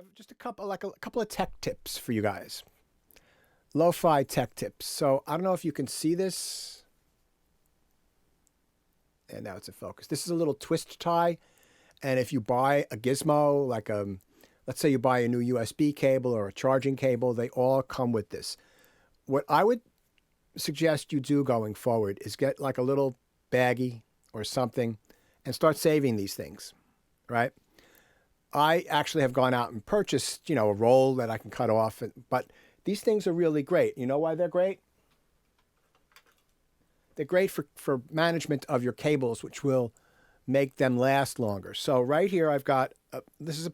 have just a couple of tech tips for you guys. Lo-fi tech tips. So I don't know if you can see this. And now it's in focus. This is a little twist tie. And if you buy a gizmo, like let's say you buy a new USB cable or a charging cable, they all come with this. What I would suggest you do going forward is get like a little baggie or something and start saving these things, right? I actually have gone out and purchased, a roll that I can cut off, but these things are really great. You know why they're great? They're great for management of your cables, which will make them last longer. So right here, I've got, this is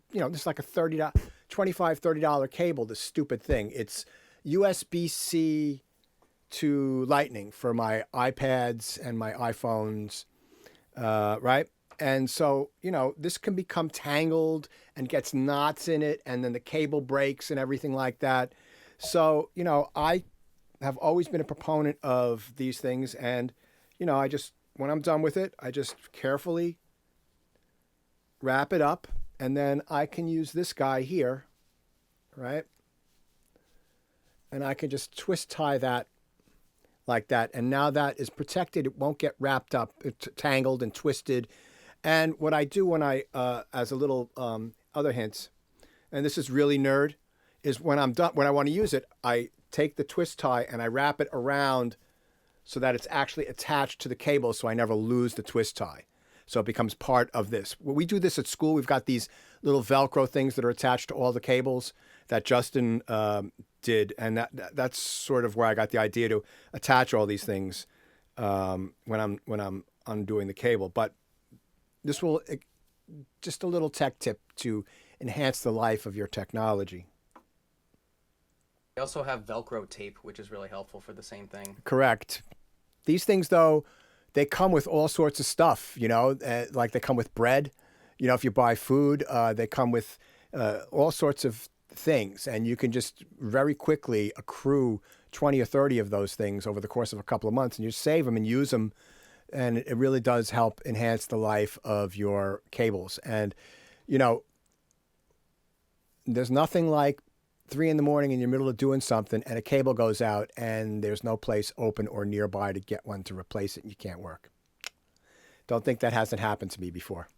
like a $25, $30 cable, this stupid thing. It's USB-C to Lightning for my iPads and my iPhones, right? And so, this can become tangled and gets knots in it, and then the cable breaks and everything like that. So, I have always been a proponent of these things, and, when I'm done with it, I just carefully wrap it up, and then I can use this guy here, right? And I can just twist tie that like that, and now that is protected. It won't get wrapped up, it's tangled and twisted. And what I do when I, as a little other hints, and this is really nerd, is when I'm done, when I want to use it, I take the twist tie and I wrap it around so that it's actually attached to the cable, so I never lose the twist tie. So it becomes part of this. When we do this at school, we've got these little Velcro things that are attached to all the cables that Justin did, and that's sort of where I got the idea to attach all these things when I'm undoing the cable. But this will just a little tech tip to enhance the life of your technology. We also have Velcro tape, which is really helpful for the same thing. Correct. These things, though, they come with all sorts of stuff, like they come with bread. If you buy food, they come with all sorts of things, and you can just very quickly accrue 20 or 30 of those things over the course of a couple of months, and you save them and use them. And it really does help enhance the life of your cables. And, there's nothing like 3 a.m. in the middle of doing something and a cable goes out and there's no place open or nearby to get one to replace it and you can't work. Don't think that hasn't happened to me before.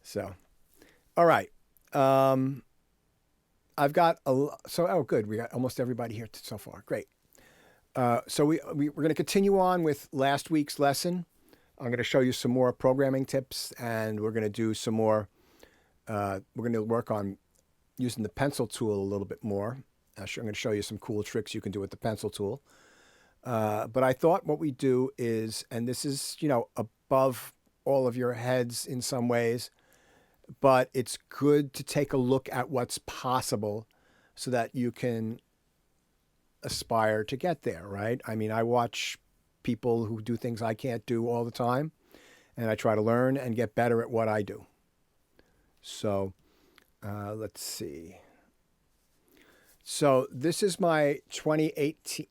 So, all right. I've got good. We got almost everybody here so far. Great. So we're going to continue on with last week's lesson. I'm going to show you some more programming tips, and we're going to do some more. We're going to work on using the pencil tool a little bit more. I'm going to show you some cool tricks you can do with the pencil tool. But I thought what we do is, and this is, above all of your heads in some ways, but it's good to take a look at what's possible so that you can aspire to get there, right? I mean, I watch people who do things I can't do all the time, and I try to learn and get better at what I do. So let's see. So this is my 2018.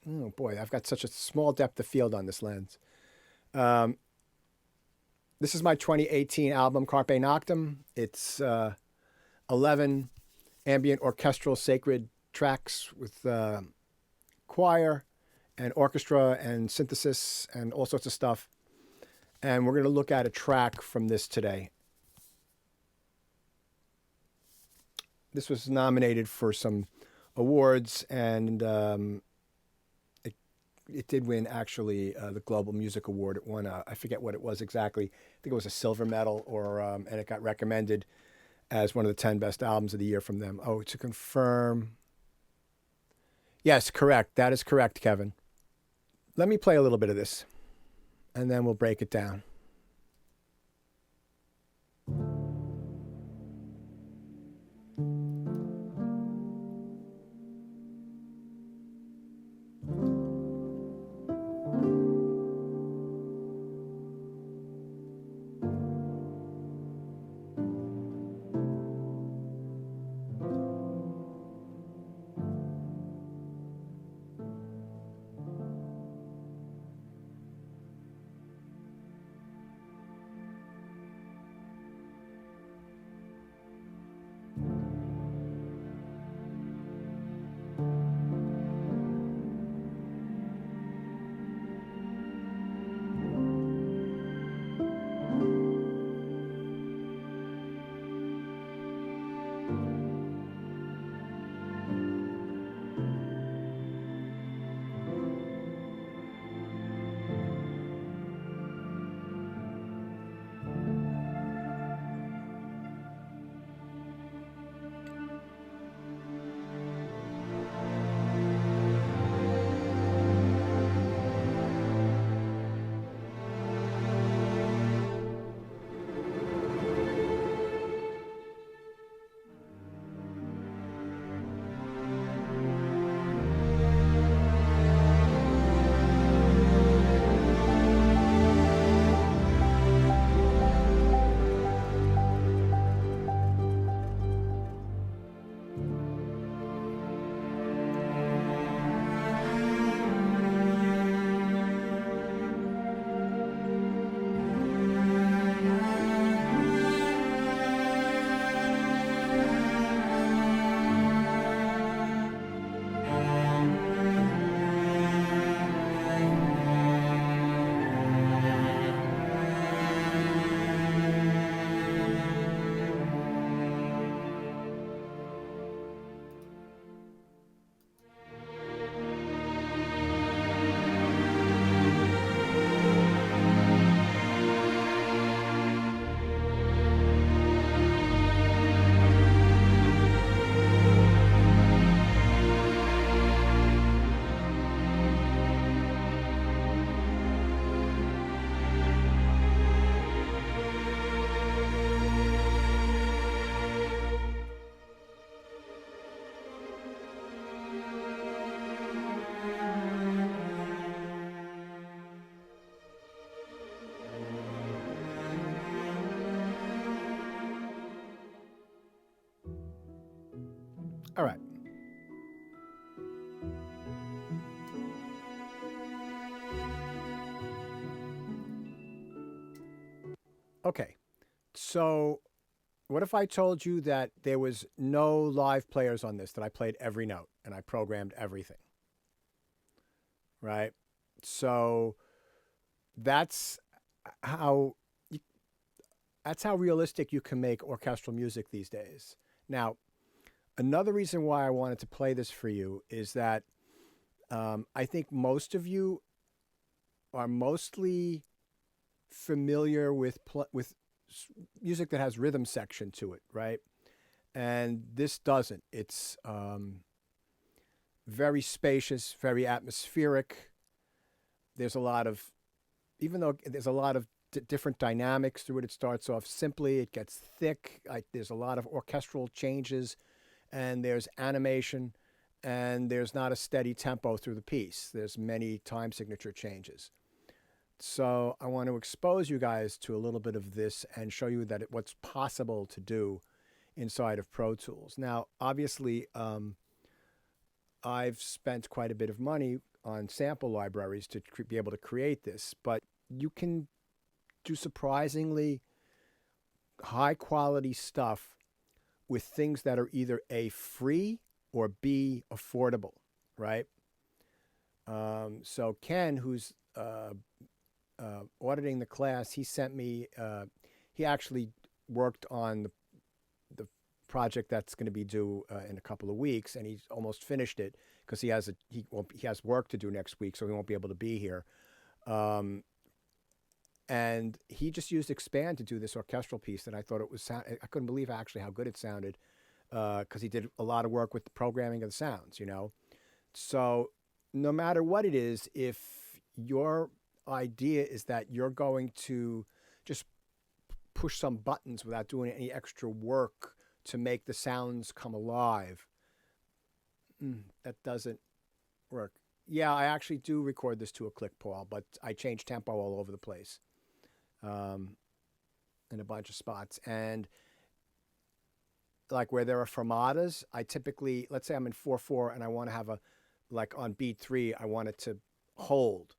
Oh boy, I've got such a small depth of field on this lens. This is my 2018 album, Carpe Noctem. It's 11 ambient orchestral sacred tracks with choir and orchestra and synthesis and all sorts of stuff. And we're going to look at a track from this today. This was nominated for some awards, and it did win, actually, the Global Music Award. It won, I forget what it was exactly. I think it was a silver medal, and it got recommended as one of the 10 best albums of the year from them. Oh, to confirm. Yes, correct. That is correct, Kevin. Let me play a little bit of this, and then we'll break it down. All right. Okay. So what if I told you that there was no live players on this, that I played every note and I programmed everything, right? So that's how that's how realistic you can make orchestral music these days. Now, another reason why I wanted to play this for you is that I think most of you are mostly familiar with music that has rhythm section to it, right? And this doesn't. It's very spacious, very atmospheric. There's a lot of, even though there's a lot of different dynamics through it. It starts off simply, it gets thick. There's a lot of orchestral changes, and there's animation, and there's not a steady tempo through the piece. There's many time signature changes. So I want to expose you guys to a little bit of this and show you that what's possible to do inside of Pro Tools. Now, obviously, I've spent quite a bit of money on sample libraries to be able to create this, but you can do surprisingly high quality stuff with things that are either A, free, or B, affordable, right? So Ken, who's auditing the class, he sent me, he actually worked on the project that's going to be due in a couple of weeks, and he's almost finished it because he has work to do next week, so he won't be able to be here. And he just used Xpand to do this orchestral piece, and I thought I couldn't believe actually how good it sounded, because he did a lot of work with the programming of the sounds, you know. So no matter what it is, if your idea is that you're going to just push some buttons without doing any extra work to make the sounds come alive, that doesn't work. Yeah, I actually do record this to a click, Paul, but I change tempo all over the place in a bunch of spots. And like where there are fermatas, I typically, let's say I'm in 4/4 and I want to have like on beat 3, I want it to hold.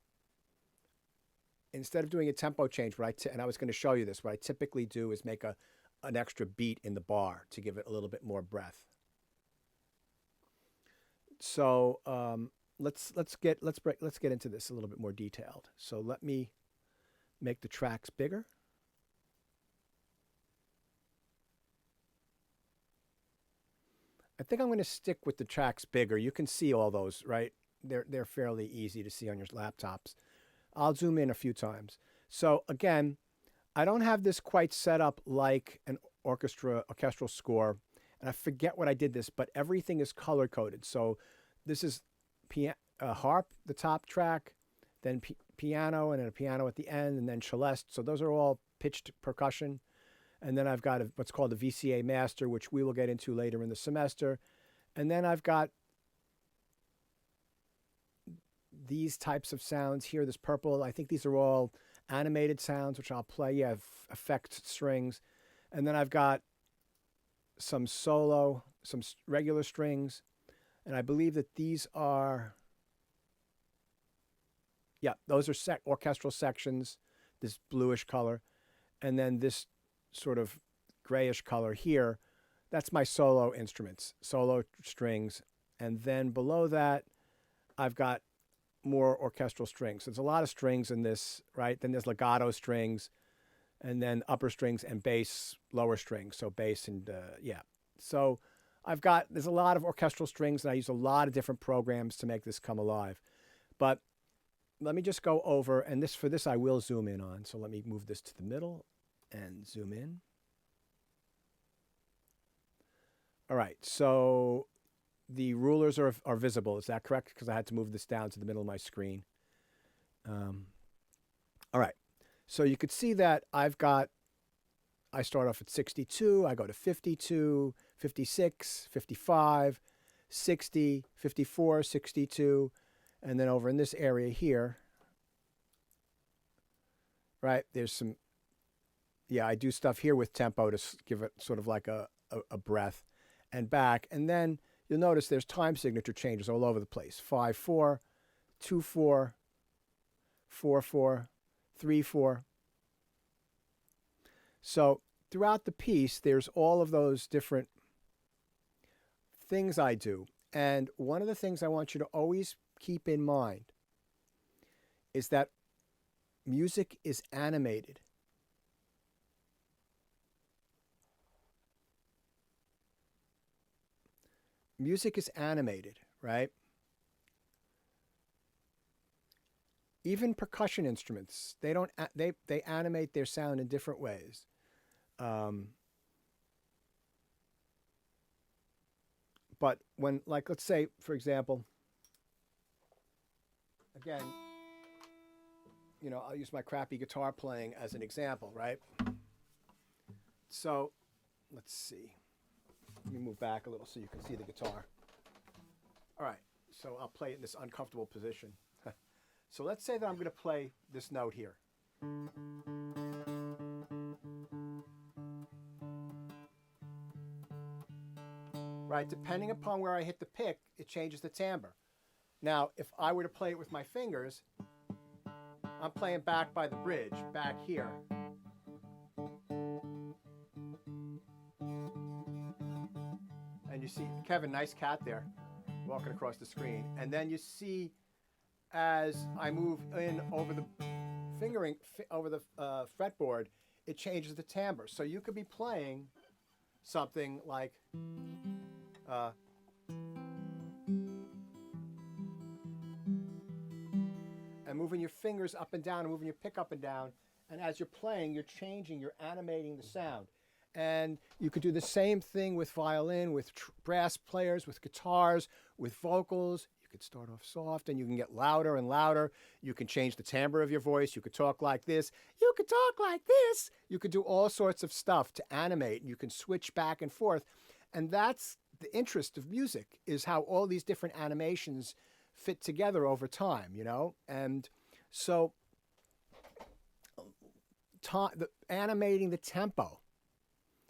Instead of doing a tempo change, and I was going to show you this, what I typically do is make an extra beat in the bar to give it a little bit more breath. So let's get into this a little bit more detailed. So let me make the tracks bigger. I think I'm going to stick with the tracks bigger. You can see all those, right? They're fairly easy to see on your laptops. I'll zoom in a few times. So again, I don't have this quite set up like an orchestral score, and I forget what I did this, but everything is color coded. So this is harp, the top track, then piano, and then a piano at the end, and then celeste. So those are all pitched percussion. And then I've got what's called the VCA master, which we will get into later in the semester. And then I've got these types of sounds here, this purple. I think these are all animated sounds, which I'll play. Yeah, effect strings. And then I've got some solo, some regular strings. And I believe that these are, yeah, those are orchestral sections, this bluish color. And then this sort of grayish color here, that's my solo instruments, solo strings. And then below that, I've got more orchestral strings. There's a lot of strings in this, right? Then there's legato strings, and then upper strings and bass, lower strings. So bass and, yeah. So there's a lot of orchestral strings, and I use a lot of different programs to make this come alive. But let me just go over, and for this I will zoom in on. So let me move this to the middle and zoom in. All right, so the rulers are visible. Is that correct? Because I had to move this down to the middle of my screen. All right, so you could see that I start off at 62, I go to 52, 56, 55, 60, 54, 62, and then over in this area here, right, there's some, yeah, I do stuff here with tempo to give it sort of like a breath and back. And then you'll notice there's time signature changes all over the place. 5/4, 2/4, 4/4, 3/4. So throughout the piece, there's all of those different things I do. And one of the things I want you to always keep in mind is that music is animated. Music is animated, right? Even percussion instruments, they animate their sound in different ways. But when, like, let's say, for example, again, you know, I'll use my crappy guitar playing as an example, right? So, let's see. Let me move back a little so you can see the guitar. All right, so I'll play it in this uncomfortable position. So let's say that I'm going to play this note here. Right, depending upon where I hit the pick, it changes the timbre. Now, if I were to play it with my fingers, I'm playing back by the bridge, back here. And you see, Kevin, nice cat there, walking across the screen. And then you see, as I move in over the fretboard, it changes the timbre. So you could be playing something like and moving your fingers up and down and moving your pick up and down, and as you're playing, you're changing, you're animating the sound. And you could do the same thing with violin, with brass players, with guitars, with vocals. You could start off soft and you can get louder and louder. You can change the timbre of your voice. You could talk like this. You could talk like this. You could do all sorts of stuff to animate. You can switch back and forth. And that's the interest of music, is how all these different animations fit together over time, you know? And so animating the tempo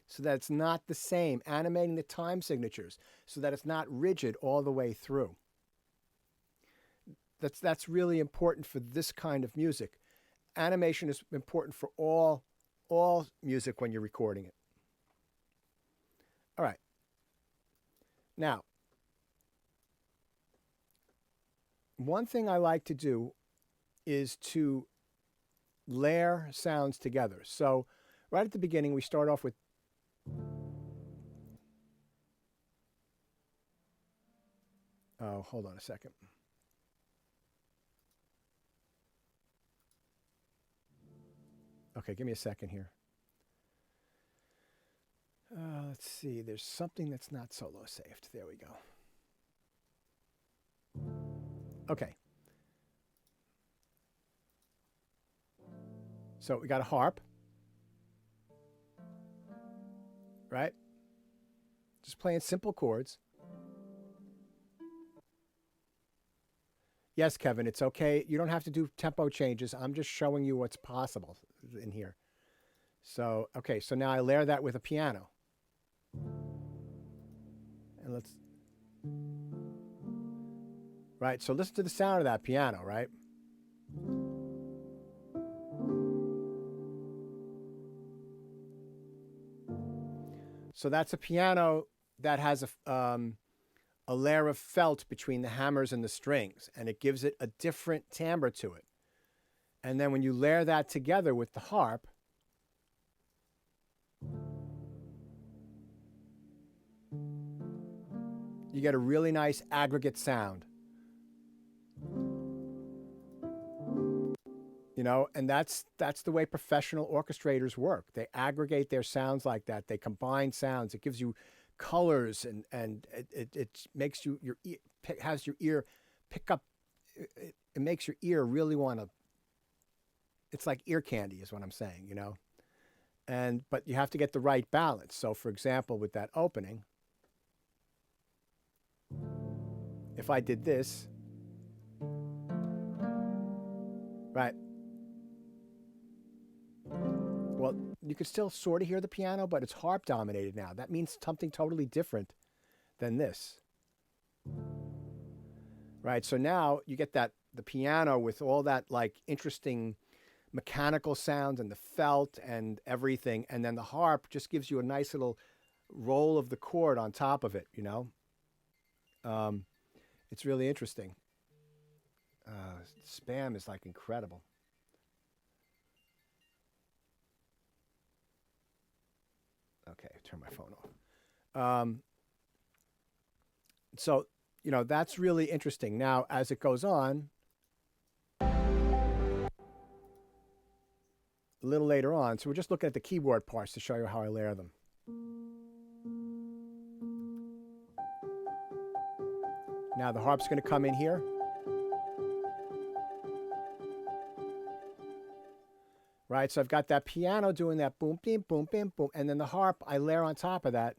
so that it's not the same, animating the time signatures so that it's not rigid all the way through. That's really important for this kind of music. Animation is important for all music when you're recording it. All right. Now, one thing I like to do is to layer sounds together. So right at the beginning, we start off with hold on a second. Okay, give me a second here. Let's see. There's something that's not solo saved. There we go. Okay. So we got a harp. Right? Just playing simple chords. Yes, Kevin, it's okay. You don't have to do tempo changes. I'm just showing you what's possible in here. So, okay, so now I layer that with a piano. And let's... Right, so listen to the sound of that piano, right? So that's a piano that has a layer of felt between the hammers and the strings, and it gives it a different timbre to it. And then when you layer that together with the harp, you get a really nice aggregate sound. You know, and that's the way professional orchestrators work. They aggregate their sounds like that. They combine sounds. It gives you colors, and it makes you has your ear pick up. It makes your ear really want to. It's like ear candy, is what I'm saying. You know, but you have to get the right balance. So, for example, with that opening, if I did this, right. Well, you could still sort of hear the piano, but it's harp dominated now. That means something totally different than this. Right? So now you get that the piano with all that like interesting mechanical sounds and the felt and everything, and then the harp just gives you a nice little roll of the chord on top of it. It's really interesting. Spam is like incredible. Okay, turn my phone off. So that's really interesting. Now, as it goes on, a little later on, so we're just looking at the keyboard parts to show you how I layer them. Now the harp's going to come in here. Right, so I've got that piano doing that boom, bim, boom, bim, boom, and then the harp, I layer on top of that.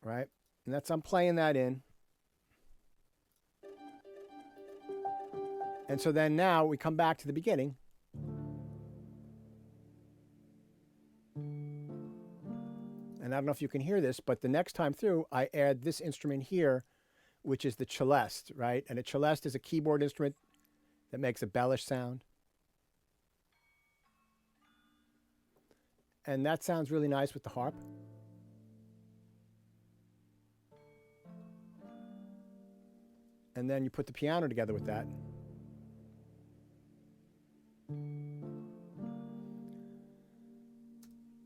Right, and I'm playing that in. And so then now we come back to the beginning. And I don't know if you can hear this, but the next time through, I add this instrument here, which is the celeste, right? And a celeste is a keyboard instrument that makes a bellish sound. And that sounds really nice with the harp. And then you put the piano together with that.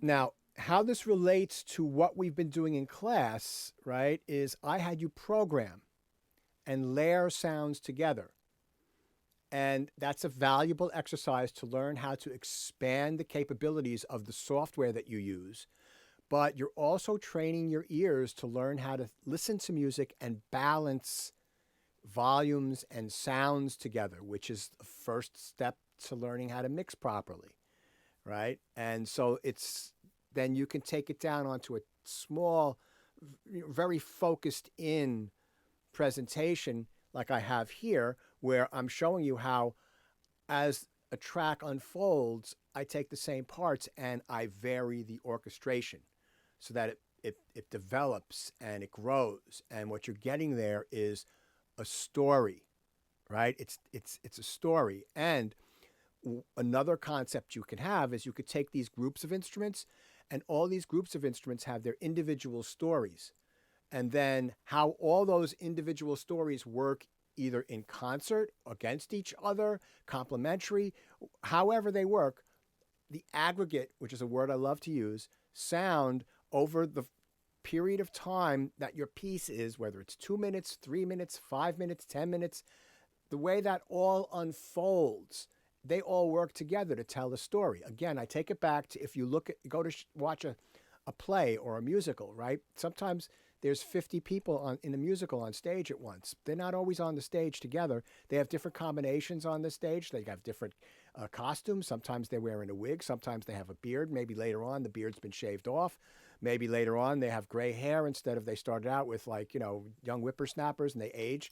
Now, how this relates to what we've been doing in class, right, is I had you program and layer sounds together. And that's a valuable exercise to learn how to expand the capabilities of the software that you use. But you're also training your ears to learn how to listen to music and balance volumes and sounds together, which is the first step to learning how to mix properly, right? And so then you can take it down onto a small, very focused in presentation like I have here, where I'm showing you how as a track unfolds, I take the same parts and I vary the orchestration so that it develops and it grows. And what you're getting there is a story, right? It's a story. And another concept you can have is you could take these groups of instruments, and all these groups of instruments have their individual stories. And then how all those individual stories work either in concert, against each other, complementary, however they work, the aggregate, which is a word I love to use, sound over the period of time that your piece is, whether it's 2 minutes, 3 minutes, 5 minutes, 10 minutes, the way that all unfolds, they all work together to tell a story. Again, I take it back to if you go to watch a play or a musical, right? Sometimes there's 50 people in a musical on stage at once. They're not always on the stage together. They have different combinations on the stage. They have different costumes. Sometimes they're wearing a wig. Sometimes they have a beard. Maybe later on the beard's been shaved off. Maybe later on they have gray hair instead of they started out with young whippersnappers and they age.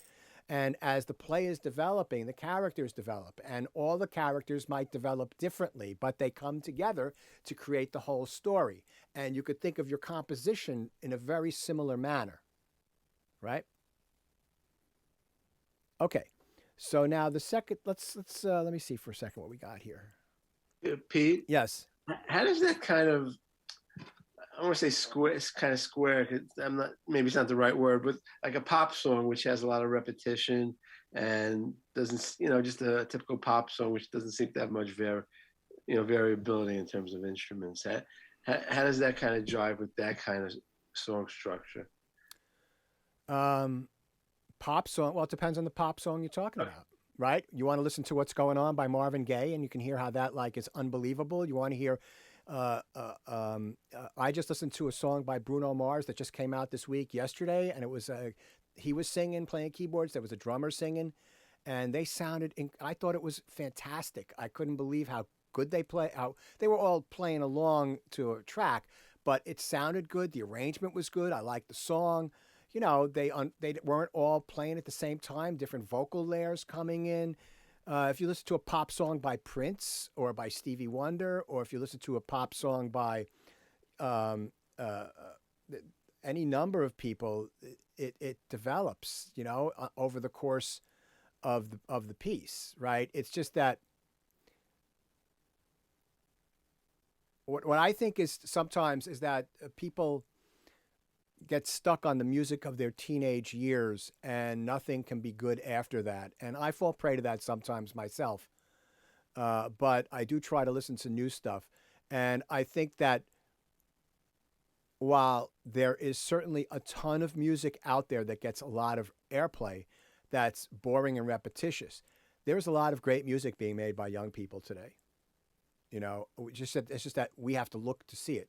And as the play is developing, the characters develop, and all the characters might develop differently, but they come together to create the whole story. And you could think of your composition in a very similar manner, right? Okay, so now the second, let me see for a second what we got here. Yeah, Pete? Yes. How does that kind of, I want to say square, it's kind of square. Maybe it's not the right word, but like a pop song, which has a lot of repetition and doesn't, just a typical pop song, which doesn't seem to have much variability in terms of instruments. How does that kind of jive with that kind of song structure? Pop song, well, it depends on the pop song you're talking about, right? You want to listen to What's Going On by Marvin Gaye, and you can hear how that is unbelievable. You want to hear I just listened to a song by Bruno Mars that just came out this week, yesterday, and it was he was singing, playing keyboards. There was a drummer singing, and they sounded. I thought it was fantastic. I couldn't believe how good they play. How they were all playing along to a track, but it sounded good. The arrangement was good. I liked the song. They weren't all playing at the same time. Different vocal layers coming in. If you listen to a pop song by Prince or by Stevie Wonder, or if you listen to a pop song by any number of people, it develops, over the course of the piece, right? It's just that what I think is sometimes is that people get stuck on the music of their teenage years and nothing can be good after that. And I fall prey to that sometimes myself. But I do try to listen to new stuff. And I think that while there is certainly a ton of music out there that gets a lot of airplay that's boring and repetitious, there's a lot of great music being made by young people today. It's just that we have to look to see it,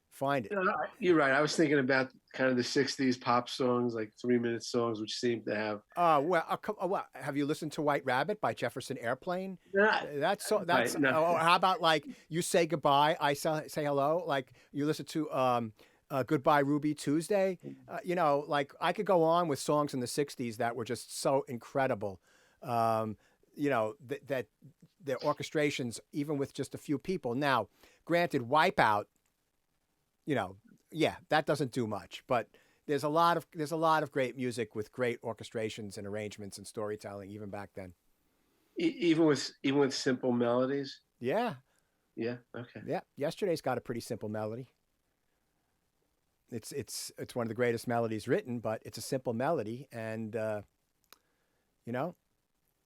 find it. You're right. I was thinking about kind of the 60s pop songs, like 3-minute songs, which seem to have. Well, have you listened to White Rabbit by Jefferson Airplane? That's Right, no. how about like You Say Goodbye, I Say Hello? Like you listen to Goodbye Ruby Tuesday? Like I could go on with songs in the 60s that were just so incredible. That their orchestrations, even with just a few people. Now, granted, Wipeout, that doesn't do much, but there's a lot of great music with great orchestrations and arrangements and storytelling even back then. Even with simple melodies. Yeah. Yeah. Okay. Yeah. Yesterday's got a pretty simple melody. It's one of the greatest melodies written, but it's a simple melody, and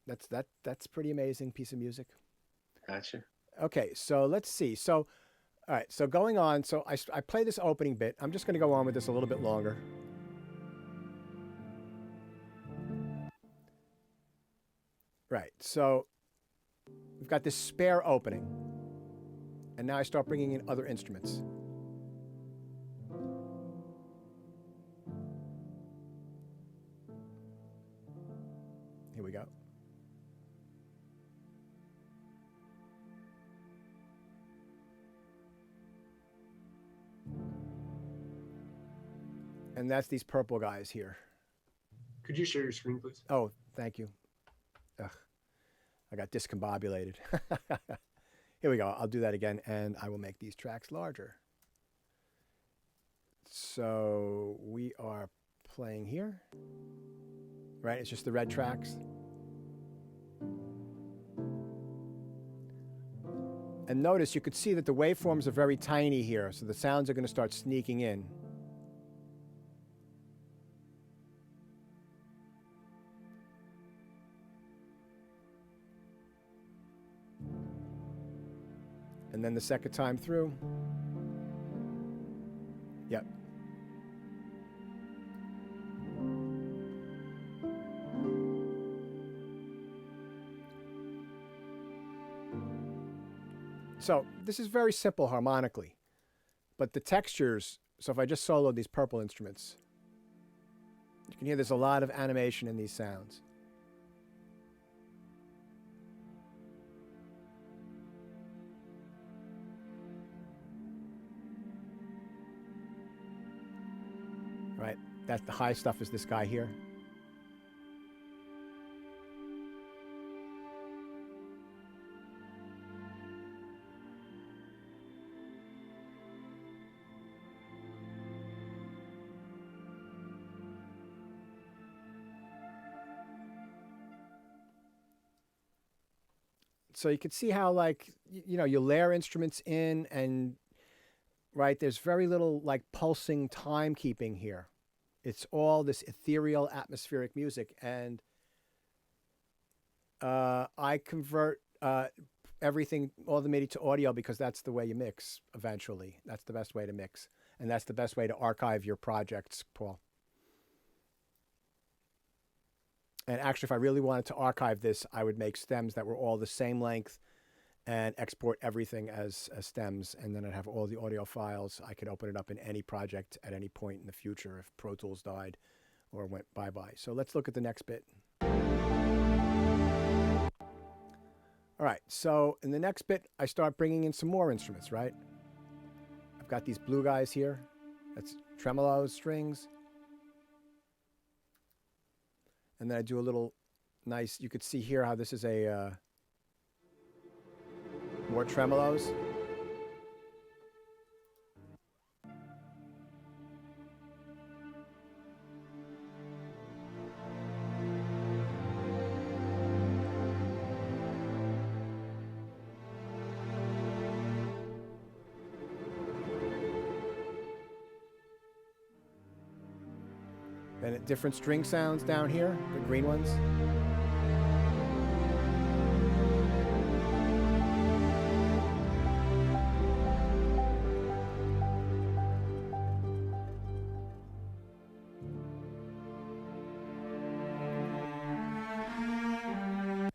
that's pretty amazing piece of music. Gotcha. Okay, so let's see. So, all right. So going on. So I play this opening bit. I'm just going to go on with this a little bit longer. Right. So we've got this spare opening, and now I start bringing in other instruments. Here we go. And that's these purple guys here. Could you share your screen, please? Oh, thank you. Ugh, I got discombobulated. Here we go. I'll do that again, and I will make these tracks larger. So we are playing here. Right? It's just the red tracks. And notice you could see that the waveforms are very tiny here, so the sounds are going to start sneaking in. And then the second time through. Yep. So this is very simple harmonically, but the textures, so if I just soloed these purple instruments, you can hear there's a lot of animation in these sounds. Right, that's the high stuff is this guy here. So you can see how, like, you layer instruments in, and right, there's very little like pulsing timekeeping here. It's all this ethereal atmospheric music, and I convert everything, all the MIDI to audio, because that's the way you mix eventually. That's the best way to mix, and that's the best way to archive your projects, Paul. And actually, if I really wanted to archive this, I would make stems that were all the same length and export everything as stems. And then I'd have all the audio files. I could open it up in any project at any point in the future if Pro Tools died or went bye-bye. So let's look at the next bit. All right, so in the next bit, I start bringing in some more instruments, right? I've got these blue guys here. That's tremolos, strings. And then I do a little nice, you could see here how this is a more tremolos. Then different string sounds down here, the green ones.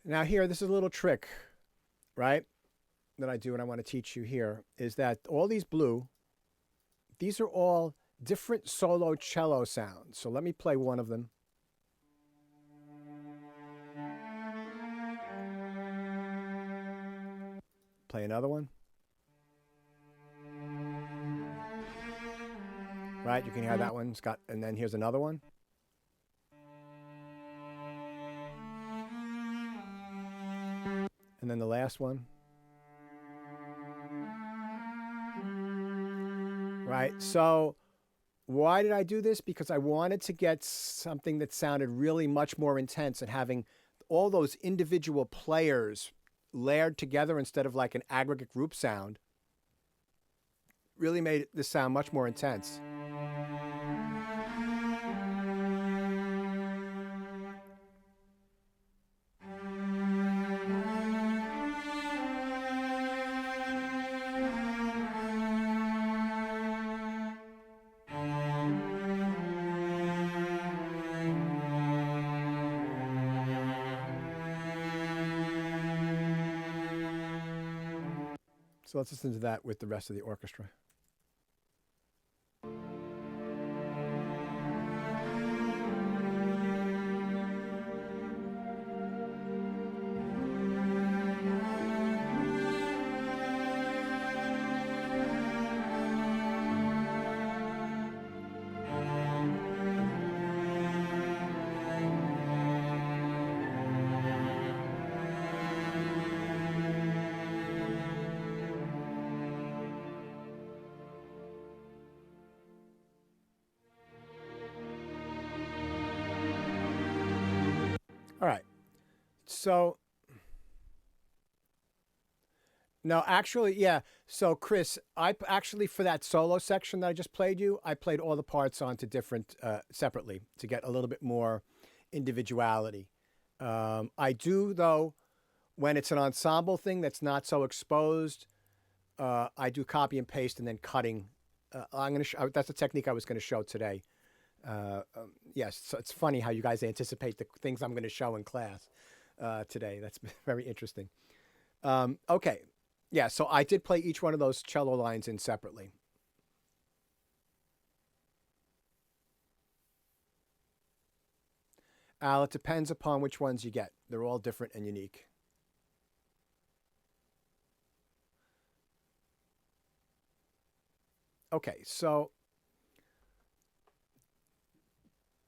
Now here, this is a little trick, right, that I do and I want to teach you here, is that all these blue, these are all different solo cello sounds. So let me play one of them. Play another one. Right, you can hear that one. It's got, and then here's another one. And then the last one. Right, so why did I do this? Because I wanted to get something that sounded really much more intense, and having all those individual players layered together instead of like an aggregate group sound really made this sound much more intense. So let's listen to that with the rest of the orchestra. All right. So, no, actually, yeah. So, Chris, actually, for that solo section that I just played you, I played all the parts onto different, separately to get a little bit more individuality. I do, though, when it's an ensemble thing that's not so exposed, I do copy and paste and then cutting. I'm going to that's a technique I was going to show today. Yes, so it's funny how you guys anticipate the things I'm going to show in class today. That's very interesting. Okay, yeah, so I did play each one of those cello lines in separately. Al, it depends upon which ones you get. They're all different and unique. Okay, so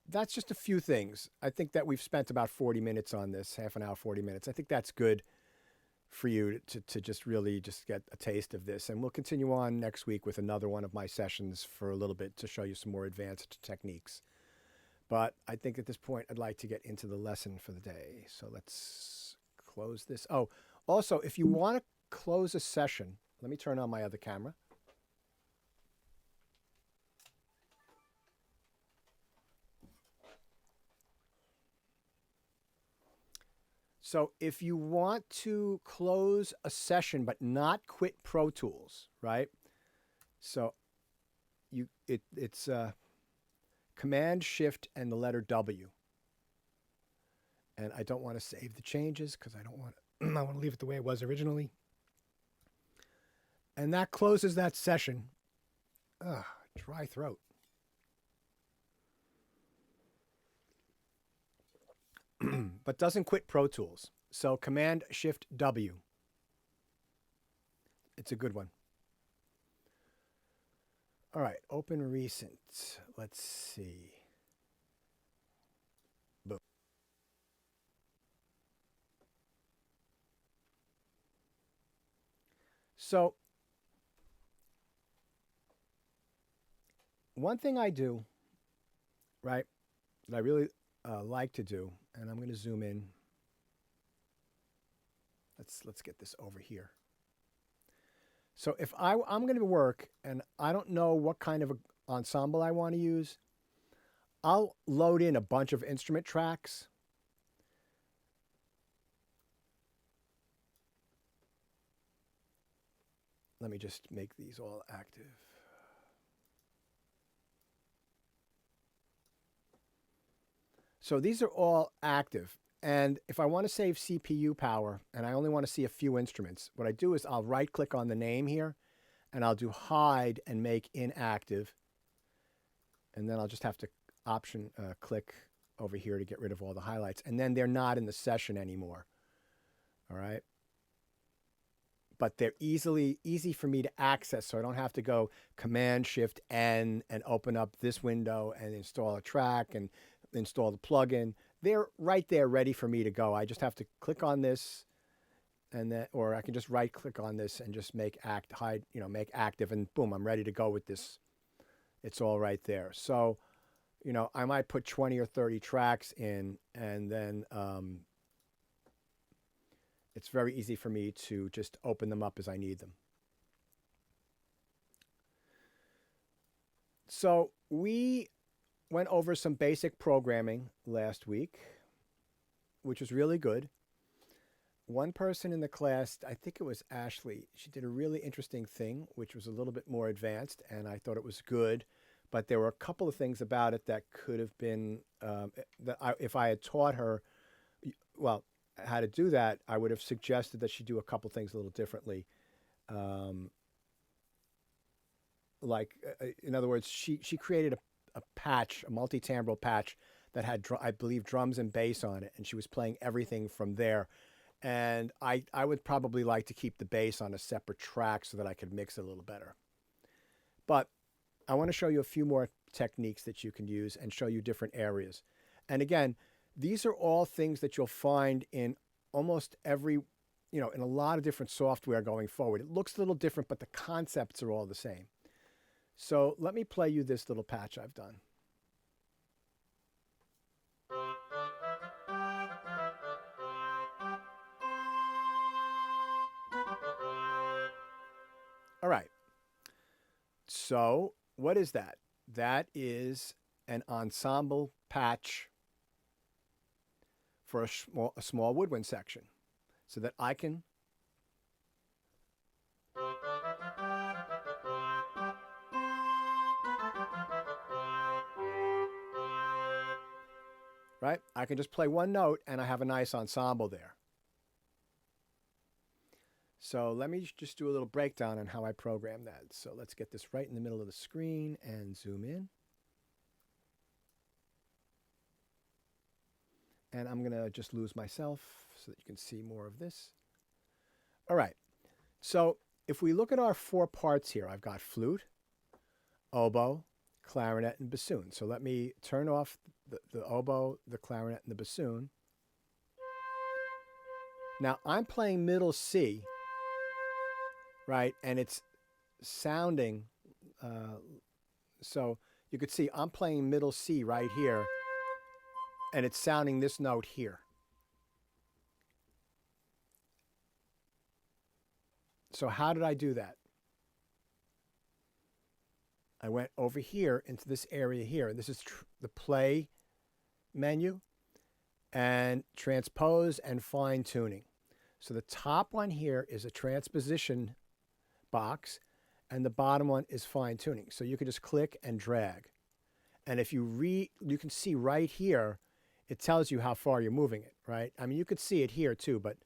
that's just a few things. I think that we've spent about 40 minutes on this, half an hour, 40 minutes. I think that's good for you to just really just get a taste of this. And we'll continue on next week with another one of my sessions for a little bit to show you some more advanced techniques. But I think at this point, I'd like to get into the lesson for the day. So let's close this. Oh, also, if you want to close a session, let me turn on my other camera. So if you want to close a session but not quit Pro Tools, right? So it's Command Shift and the letter W. And I don't want to save the changes because I don't want to, I want to leave it the way it was originally. And that closes that session. Ugh, dry throat. But doesn't quit Pro Tools. So Command Shift W. It's a good one. All right, open recent. Let's see. Boom. So one thing I do, right, that I really like to do, and I'm going to zoom in. Let's get this over here. So if I'm going to work and I don't know what kind of ensemble I want to use, I'll load in a bunch of instrument tracks. Let me just make these all active. So these are all active. And if I want to save CPU power and I only want to see a few instruments, what I do is I'll right click on the name here and I'll do hide and make inactive. And then I'll just have to option click over here to get rid of all the highlights. And then they're not in the session anymore. All right. But they're easy for me to access, so I don't have to go Command-Shift-N and open up this window and install a track and install the plugin. They're right there ready for me to go. I just have to click on this, and then, or I can just right-click on this and just make make active, and boom, I'm ready to go with this. It's all right there. So, I might put 20 or 30 tracks in, and then it's very easy for me to just open them up as I need them. So we went over some basic programming last week, which was really good. One person in the class, I think it was Ashley, she did a really interesting thing, which was a little bit more advanced, and I thought it was good. But there were a couple of things about it that could have been, if I had taught her, how to do that, I would have suggested that she do a couple things a little differently. In other words, she created a patch, a multi-timbral patch that had, I believe, drums and bass on it, and she was playing everything from there. And I would probably like to keep the bass on a separate track so that I could mix it a little better. But I want to show you a few more techniques that you can use and show you different areas. And again, these are all things that you'll find in almost every, in a lot of different software going forward. It looks a little different, but the concepts are all the same. So let me play you this little patch I've done. All right. So what is that? That is an ensemble patch for a small woodwind section, so that I can I can just play one note and I have a nice ensemble there. So let me just do a little breakdown on how I program that. So let's get this right in the middle of the screen and zoom in. And I'm going to just lose myself so that you can see more of this. All right. So if we look at our four parts here, I've got flute, oboe, clarinet, and bassoon. So let me turn off the oboe, the clarinet, and the bassoon. Now I'm playing middle C, right? And it's sounding, so you could see I'm playing middle C right here, and it's sounding this note here. So how did I do that? I went over here into this area here. This is the play menu and transpose and fine tuning. So the top one here is a transposition box and the bottom one is fine tuning. So you can just click and drag. And if you can see right here, it tells you how far you're moving it, right? I mean, you could see it here too, but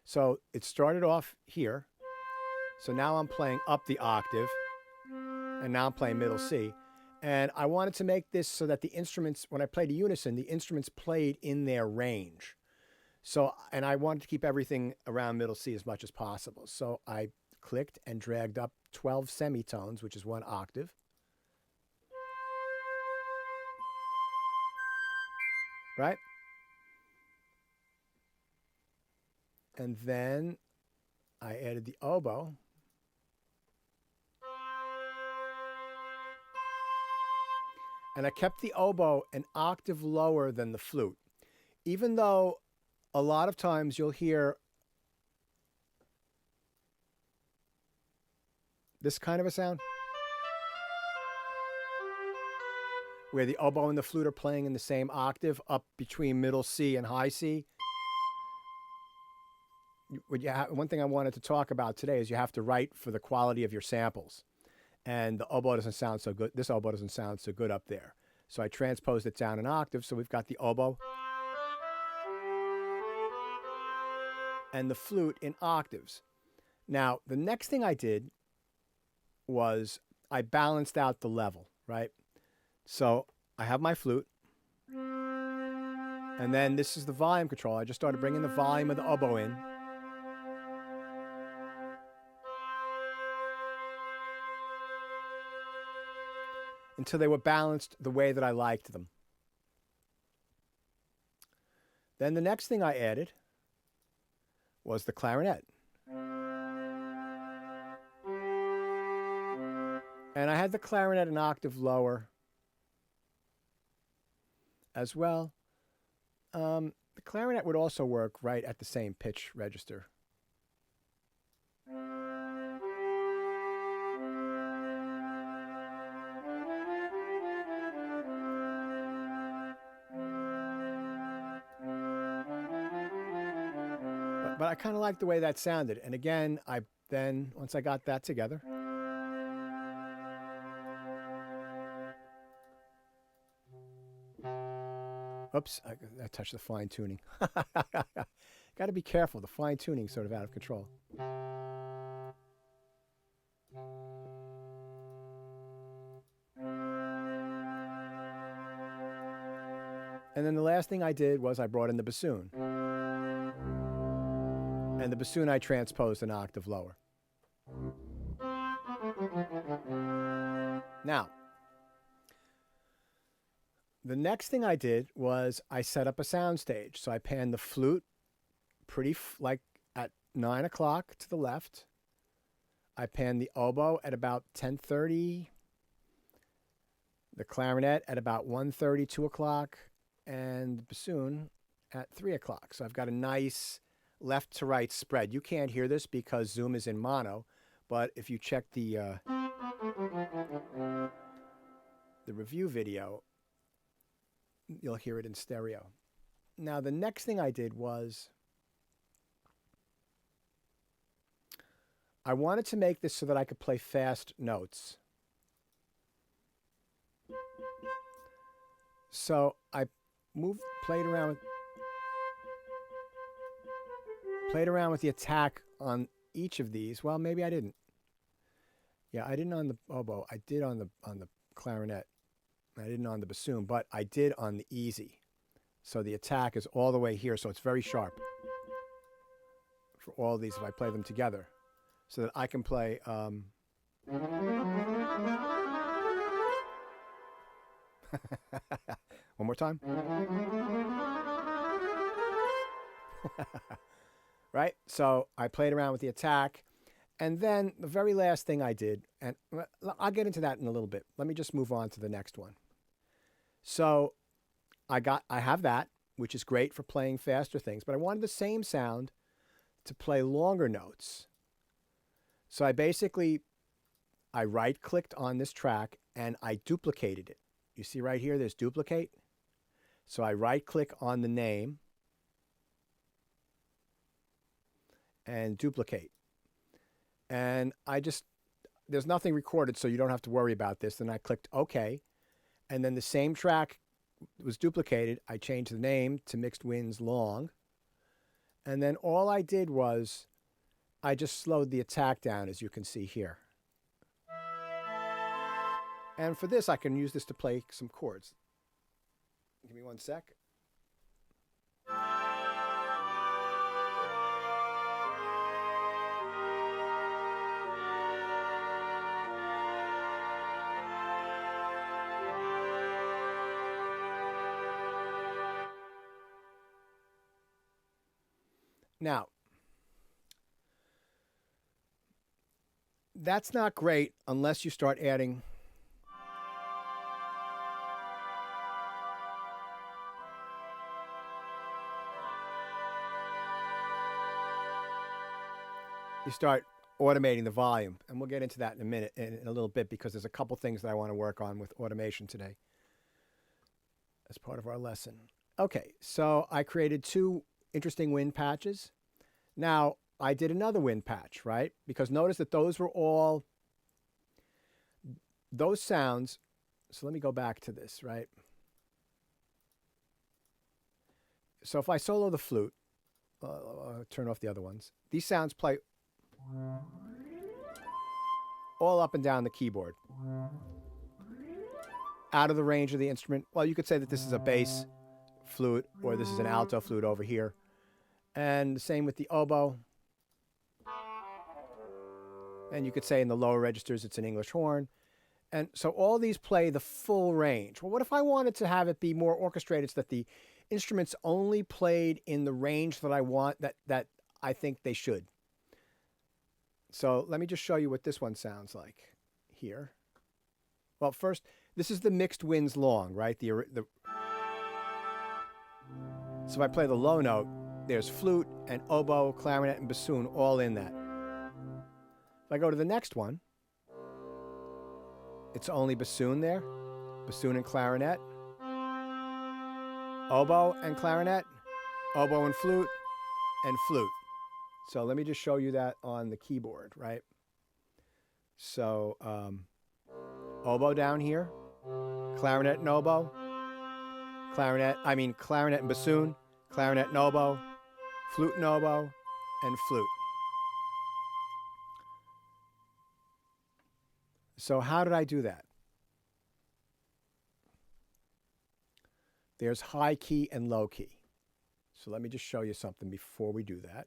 so it started off here. So now I'm playing up the octave, and now I'm playing middle C. And I wanted to make this so that the instruments, when I played a unison, the instruments played in their range. So, and I wanted to keep everything around middle C as much as possible. So I clicked and dragged up 12 semitones, which is one octave. Right? And then I added the oboe. And I kept the oboe an octave lower than the flute, even though a lot of times you'll hear this kind of a sound, where the oboe and the flute are playing in the same octave up between middle C and high C. One thing I wanted to talk about today is you have to write for the quality of your samples. And the oboe doesn't sound so good. This oboe doesn't sound so good up there. So I transposed it down an octave. So we've got the oboe and the flute in octaves. Now, the next thing I did was I balanced out the level, right? So I have my flute. And then this is the volume control. I just started bringing the volume of the oboe in. Until they were balanced the way that I liked them. Then the next thing I added was the clarinet. And I had the clarinet an octave lower as well. The clarinet would also work right at the same pitch register. But I kind of liked the way that sounded. And again, once I got that together, oops, I touched the fine tuning. Got to be careful. The fine tuning sort of out of control. And then the last thing I did was I brought in the bassoon. And the bassoon I transposed an octave lower. Now, the next thing I did was I set up a sound stage. So I panned the flute like at 9 o'clock to the left. I panned the oboe at about 10:30. The clarinet at about 1:30, 2 o'clock. And the bassoon at 3 o'clock. So I've got a nice left to right spread. You can't hear this because Zoom is in mono, but if you check the review video, you'll hear it in stereo. Now, the next thing I did was I wanted to make this so that I could play fast notes. So I played around with the attack on each of these. Well, maybe I didn't. Yeah, I didn't on the oboe. I did on the clarinet. I didn't on the bassoon, but I did on the easy. So the attack is all the way here, so it's very sharp for all these if I play them together, so that I can play. One more time. Right? So I played around with the attack. And then the very last thing I did, and I'll get into that in a little bit. Let me just move on to the next one. So I have that, which is great for playing faster things, but I wanted the same sound to play longer notes. So I right-clicked on this track and I duplicated it. You see right here, there's duplicate. So I right-click on the name and duplicate. And there's nothing recorded, so you don't have to worry about this. Then I clicked OK. And then the same track was duplicated. I changed the name to Mixed Winds Long. And then all I did was I just slowed the attack down, as you can see here. And for this, I can use this to play some chords. Give me one sec. Now, that's not great unless you start adding automating the volume. And we'll get into that in a little bit, because there's a couple things that I want to work on with automation today. as part of our lesson. Okay, so I created 2 interesting wind patches. Now, I did another wind patch, right? Because notice that those were all, those sounds, so let me go back to this, right? So if I solo the flute, I'll turn off the other ones. These sounds play all up and down the keyboard. Out of the range of the instrument. Well, you could say that this is a bass flute or this is an alto flute over here. And the same with the oboe. And you could say in the lower registers it's an English horn. And so all these play the full range. Well, what if I wanted to have it be more orchestrated so that the instruments only played in the range that I want, that I think they should? So let me just show you what this one sounds like here. Well, first, this is the mixed winds long, right? So if I play the low note, there's flute and oboe, clarinet, and bassoon all in that. If I go to the next one, it's only bassoon there, bassoon and clarinet, oboe and clarinet, oboe and flute, and flute. So let me just show you that on the keyboard, right? So oboe down here, clarinet and oboe, clarinet and bassoon, clarinet and oboe, flute and oboe, and flute. So how did I do that? There's high key and low key. So let me just show you something before we do that.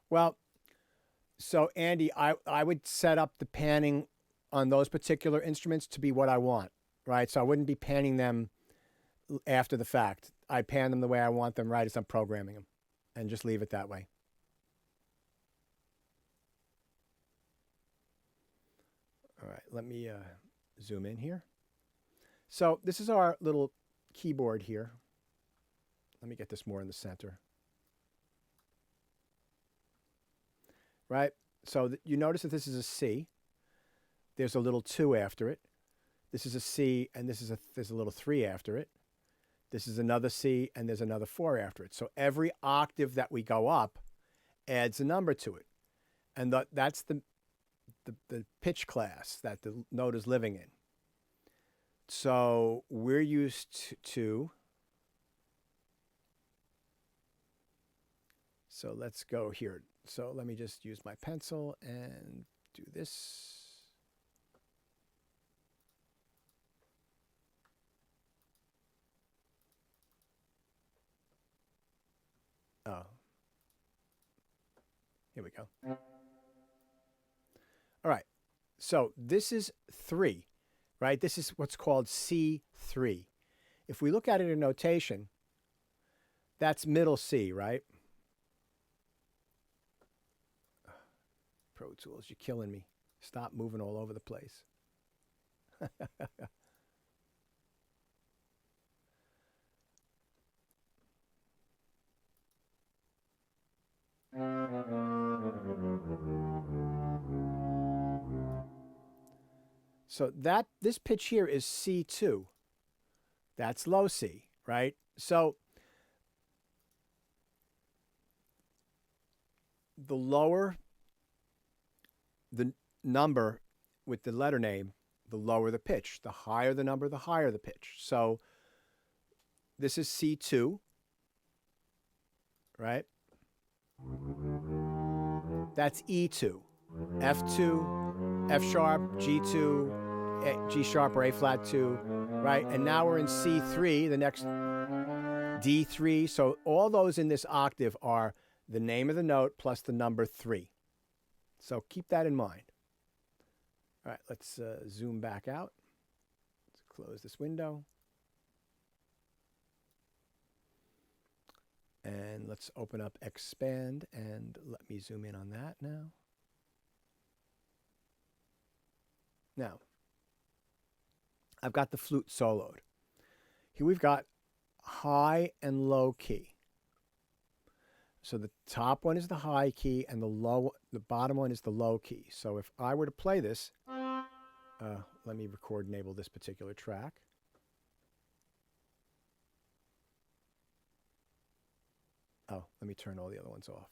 Well, so Andy, I would set up the panning on those particular instruments to be what I want, right? So I wouldn't be panning them after the fact. I pan them the way I want them right as I'm programming them and just leave it that way. All right, let me zoom in here. So this is our little keyboard here. Let me get this more in the center. Right? So you notice that this is a C. There's a little 2 after it. This is a C, and there's a little 3 after it. This is another C, and there's another 4 after it. So every octave that we go up adds a number to it. And that's the pitch class that the note is living in. So we're used to, so let's go here. So let me just use my pencil and do this. Oh, here we go. All right, so this is 3, right? This is what's called C3. If we look at it in notation, that's middle C, right? Pro Tools, you're killing me. Stop moving all over the place. So this pitch here is C2. That's low C, right? So the lower the number with the letter name, the lower the pitch. The higher the number, the higher the pitch. So this is C2, right? That's E2, F2, F sharp, G2, G sharp or A flat 2, right? And now we're in C3, the next D3. So all those in this octave are the name of the note plus the number 3. So keep that in mind. All right, let's zoom back out. Let's close this window. And And let's open up Xpand and let me zoom in on that now. Now, I've got the flute soloed. Here we've got high and low key. So the top one is the high key and the bottom one is the low key. So if I were to play this, let me record enable this particular track. Oh, let me turn all the other ones off.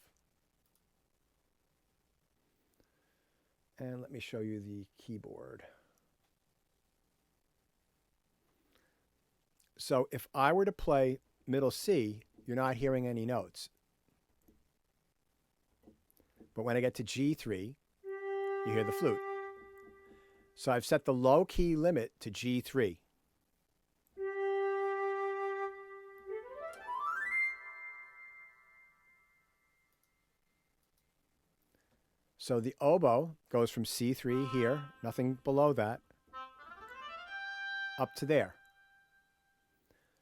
And let me show you the keyboard. So if I were to play middle C, you're not hearing any notes. But when I get to G3, you hear the flute. So I've set the low key limit to G3. So the oboe goes from C3 here, nothing below that, up to there.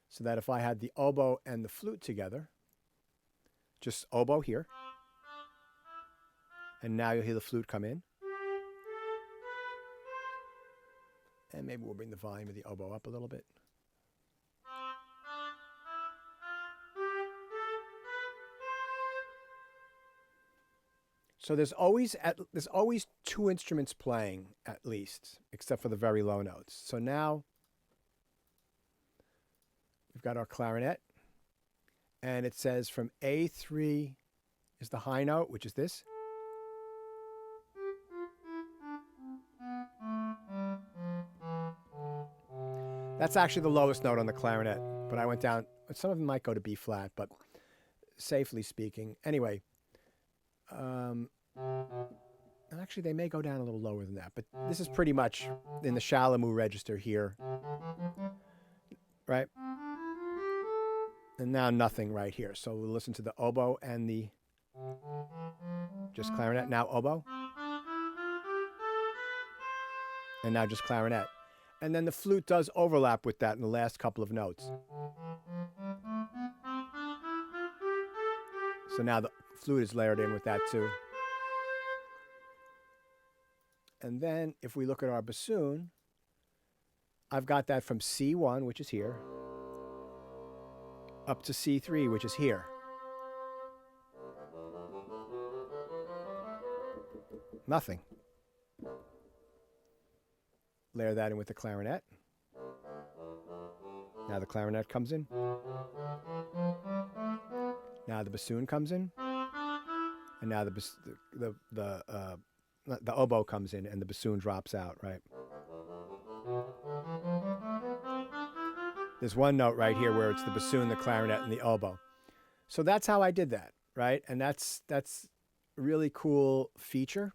So that if I had the oboe and the flute together, just oboe here, and now you'll hear the flute come in. And maybe we'll bring the volume of the oboe up a little bit. So there's always two instruments playing at least, except for the very low notes. So now we've got our clarinet, and it says from A3 is the high note, which is this. That's actually the lowest note on the clarinet, but I went down. Some of them might go to B flat, but safely speaking. Anyway, actually they may go down a little lower than that, but this is pretty much in the Shalamu register here, right? And now nothing right here. So we'll listen to the oboe and the just clarinet. Now oboe. And now just clarinet. And then the flute does overlap with that in the last couple of notes. So now the flute is layered in with that too. And then if we look at our bassoon, I've got that from C1, which is here, up to C3, which is here. Nothing. Layer that in with the clarinet. Now the clarinet comes in. Now the bassoon comes in. And now the oboe comes in and the bassoon drops out, right? There's one note right here where it's the bassoon, the clarinet, and the oboe. So that's how I did that, right? And that's a really cool feature.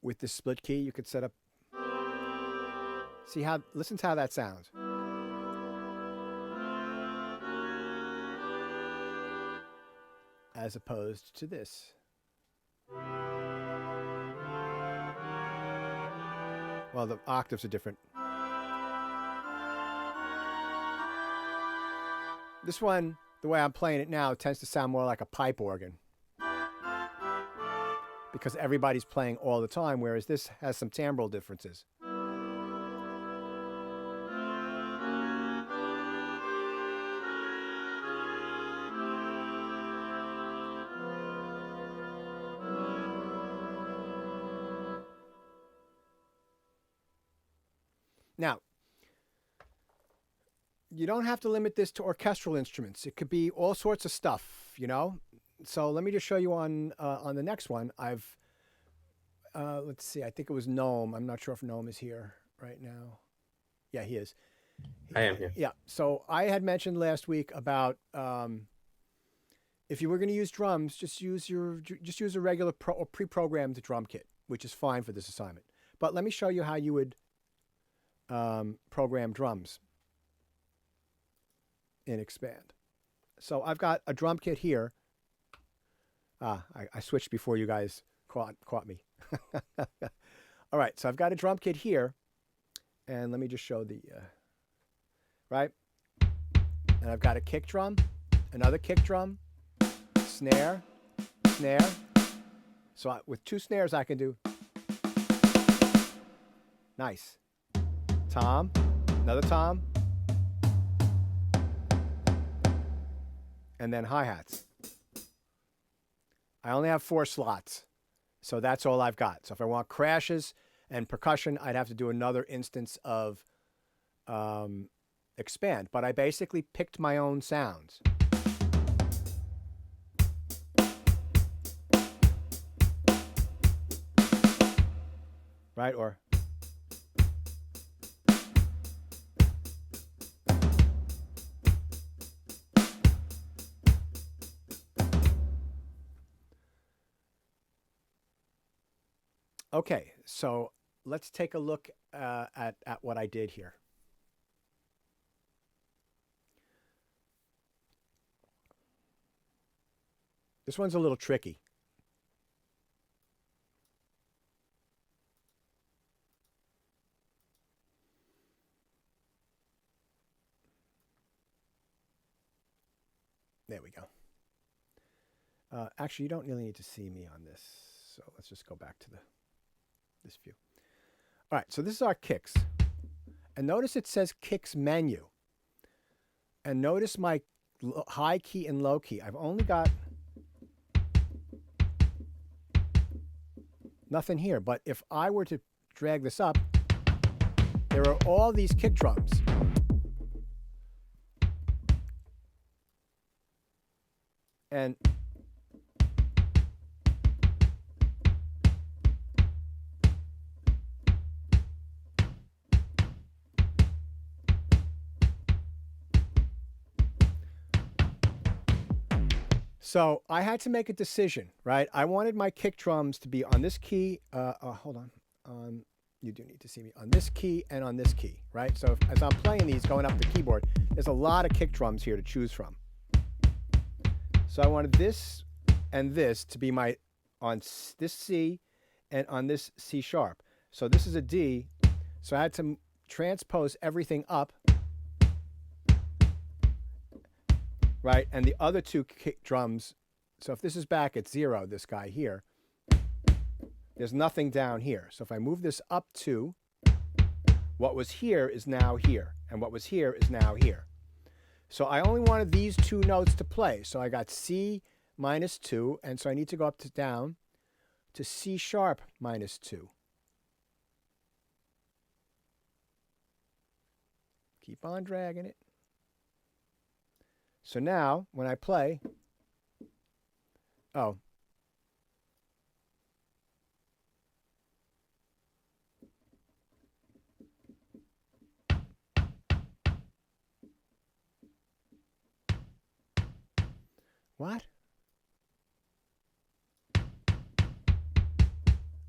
With this split key, you could set up. Listen to how that sounds. As opposed to this. Well, the octaves are different. This one, the way I'm playing it now, tends to sound more like a pipe organ. Because everybody's playing all the time, whereas this has some timbral differences. Now, you don't have to limit this to orchestral instruments. It could be all sorts of stuff, you know? So let me just show you on the next one. Let's see, I think it was Noam. I'm not sure if Noam is here right now. Yeah, he is. I am here. Yeah, so I had mentioned last week about if you were going to use drums, just use a regular or pre-programmed drum kit, which is fine for this assignment. But let me show you how you would program drums in Xpand. So I've got a drum kit here. I switched before you guys caught me. All right, so I've got a drum kit here, and let me just show the right. and I've got a kick drum, another kick drum, snare, snare. So with 2 snares I can do nice. Tom, another tom, and then hi-hats. I only have 4 slots, so that's all I've got. So if I want crashes and percussion, I'd have to do another instance of Xpand. But I basically picked my own sounds. Right? Or okay, so let's take a look at what I did here. This one's a little tricky. There we go. Actually, you don't really need to see me on this, so let's just go back to this view. All right, so this is our kicks. And notice it says kicks menu. And notice my high key and low key. I've only got nothing here, but if I were to drag this up, there are all these kick drums. And so I had to make a decision, right? I wanted my kick drums to be on this key. Hold on. You do need to see me on this key and on this key, right? So as I'm playing these going up the keyboard, there's a lot of kick drums here to choose from. So I wanted this and this to be my on this C and on this C sharp. So this is a D. So I had to transpose everything up, right? And the other 2 kick drums. So if this is back at 0, this guy here, there's nothing down here. So if I move this up 2, what was here is now here, and what was here is now here. So I only wanted these 2 notes to play. So I got C minus 2, and so I need to go up to down to C sharp minus 2. Keep on dragging it. So now, when I play, oh. What?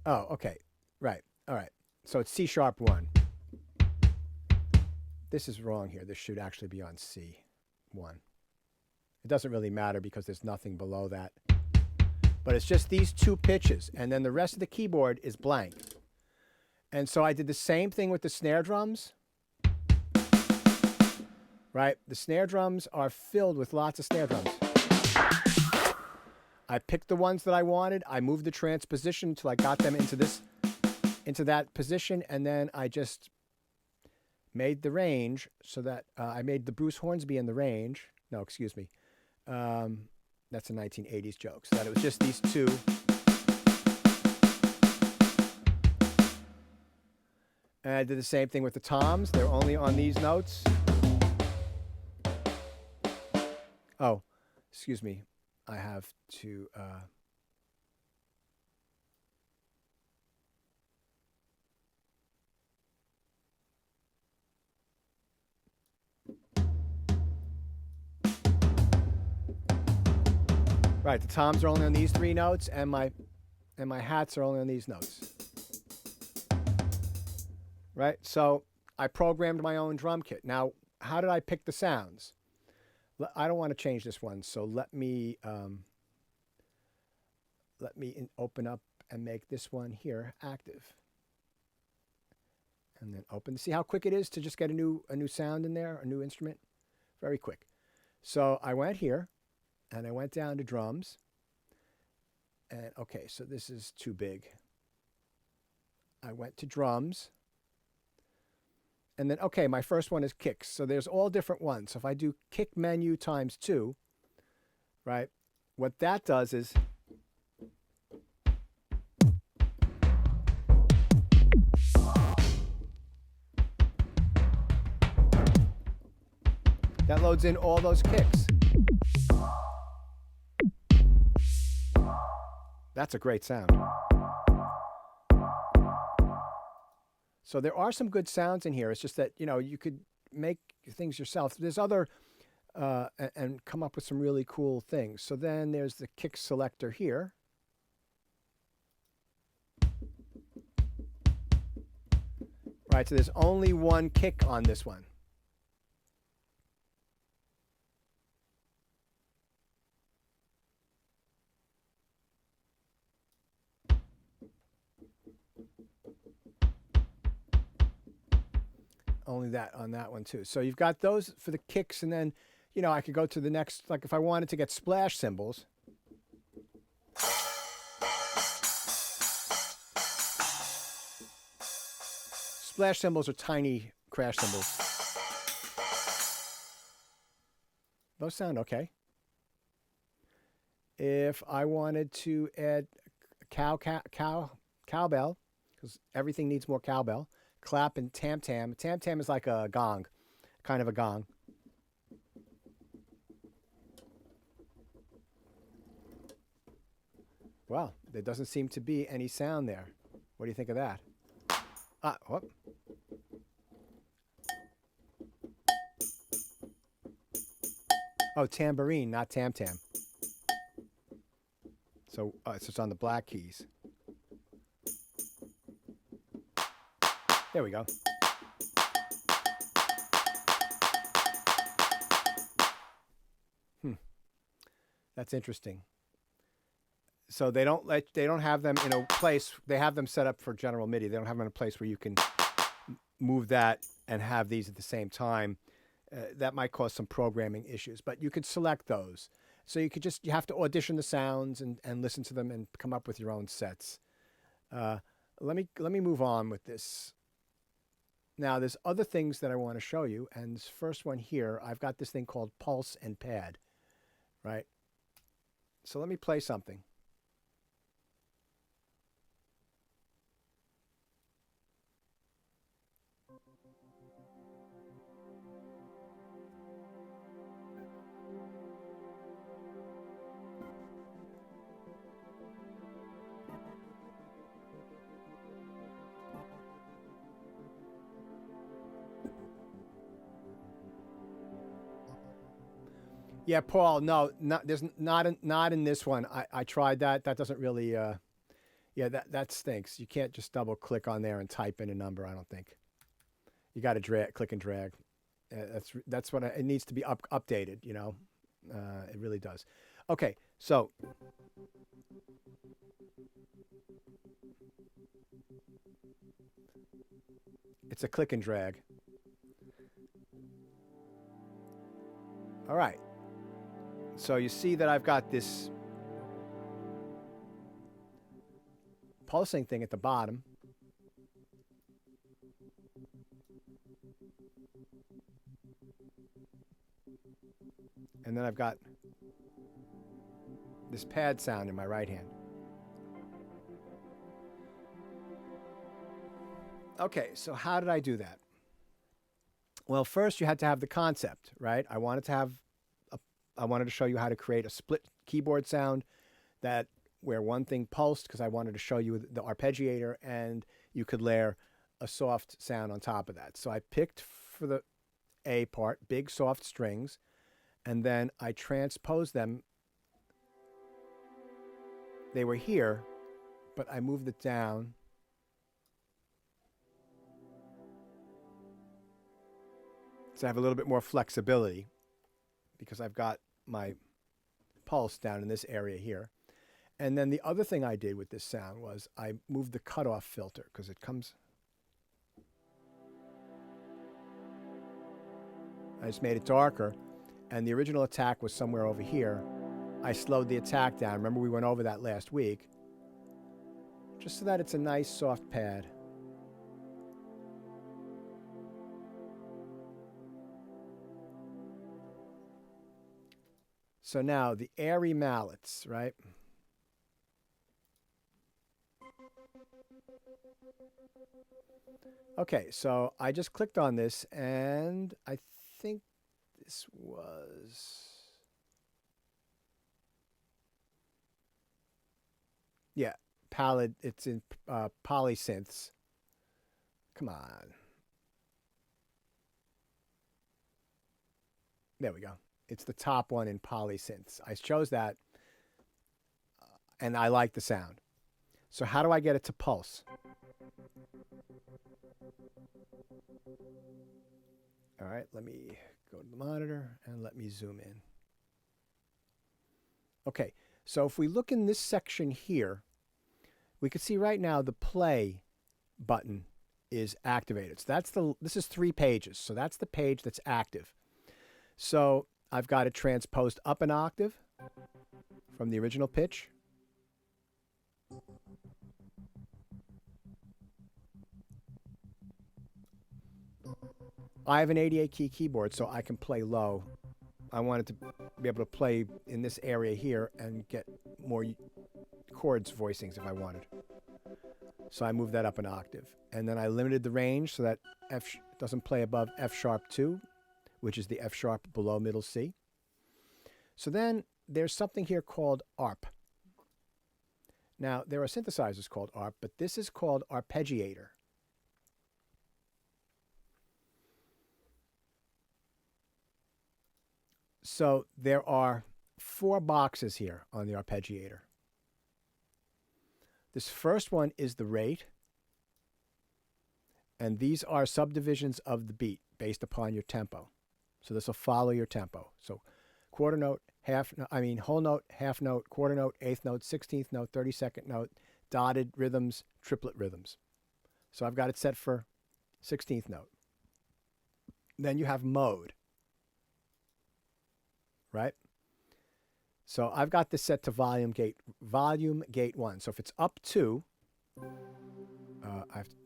Oh, okay. Right. All right. So it's C sharp 1. This is wrong here. This should actually be on C1. It doesn't really matter because there's nothing below that. But it's just these 2 pitches, and then the rest of the keyboard is blank. And so I did the same thing with the snare drums. Right? The snare drums are filled with lots of snare drums. I picked the ones that I wanted. I moved the transposition until I got them into that position, and then I just made the range so that I made the Bruce Hornsby in the range. No, excuse me. That's a 1980s joke. So that it was just these 2. And I did the same thing with the toms. They're only on these notes. Oh, excuse me. I have to right, the toms are only on these 3 notes, and my hats are only on these notes. Right? So I programmed my own drum kit. Now, how did I pick the sounds? I don't want to change this one, so let me open up and make this one here active. And then open. See how quick it is to just get a new sound in there, a new instrument? Very quick. So I went here, and I went down to drums. And okay, so this is too big. I went to drums. And then, okay, my first one is kicks. So there's all different ones. So if I do kick menu times 2, right, what that does is that loads in all those kicks. That's a great sound. So there are some good sounds in here. It's just that, you could make things yourself. There's other, and come up with some really cool things. So then there's the kick selector here. Right, so there's only one kick on this one. Only that on that one too. So you've got those for the kicks, and then, I could go to the next, like if I wanted to get splash cymbals. Splash cymbals are tiny crash cymbals. Those sound okay. If I wanted to add cowbell, because everything needs more cowbell, clap and tam-tam. Tam-tam is like a gong, kind of a gong. Well, there doesn't seem to be any sound there. What do you think of that? Whoop. Oh, tambourine, not tam-tam. So it's on the black keys. There we go. That's interesting. So they don't have them in a place. They have them set up for general MIDI. They don't have them in a place where you can move that and have these at the same time. That might cause some programming issues, but you could select those. So you have to audition the sounds and listen to them and come up with your own sets. Let me move on with this. Now there's other things that I want to show you, and this first one here, I've got this thing called pulse and pad, right? So let me play something. Yeah, Paul. No, there's not in this one. I tried that. That doesn't really. Yeah, that stinks. You can't just double click on there and type in a number. I don't think. You got to click and drag. That's what it needs to be updated. It really does. Okay, so. It's a click and drag. All right. So you see that I've got this pulsing thing at the bottom. And then I've got this pad sound in my right hand. Okay, so how did I do that? Well, first you had to have the concept, right? I wanted to show you how to create a split keyboard sound where one thing pulsed, because I wanted to show you the arpeggiator, and you could layer a soft sound on top of that. So I picked for the A part, big soft strings, and then I transposed them. They were here, but I moved it down. So I have a little bit more flexibility because I've got my pulse down in this area here. And then the other thing I did with this sound was I moved the cutoff filter, because it comes. I just made it darker. and the original attack was somewhere over here, I slowed the attack down. Remember, we went over that last week. Just so that it's a nice soft pad. So now the airy mallets, right? Okay, so I just clicked on this, and I think this was... Yeah, Pallid. It's in polysynths. Come on. There we go. It's the top one in polysynths. I chose that, and I like the sound. So how do I get it to pulse? All right, let me go to the monitor and let me zoom in. Okay, so if we look in this section here, we can see right now the play button is activated. So this is 3 pages. So that's the page that's active. So I've got it transposed up an octave from the original pitch. I have an 88 key keyboard, so I can play low. I wanted to be able to play in this area here and get more chords voicings if I wanted. So I moved that up an octave. And then I limited the range so that F doesn't play above F sharp 2, which is the F sharp below middle C. So then there's something here called ARP. Now, there are synthesizers called ARP, but this is called arpeggiator. So there are 4 boxes here on the arpeggiator. This first one is the rate, and these are subdivisions of the beat based upon your tempo. So this will follow your tempo. So quarter note, whole note, half note, quarter note, eighth note, 16th note, 32nd note, dotted rhythms, triplet rhythms. So I've got it set for 16th note. Then you have mode, right? So I've got this set to volume gate 1. So if it's up 2,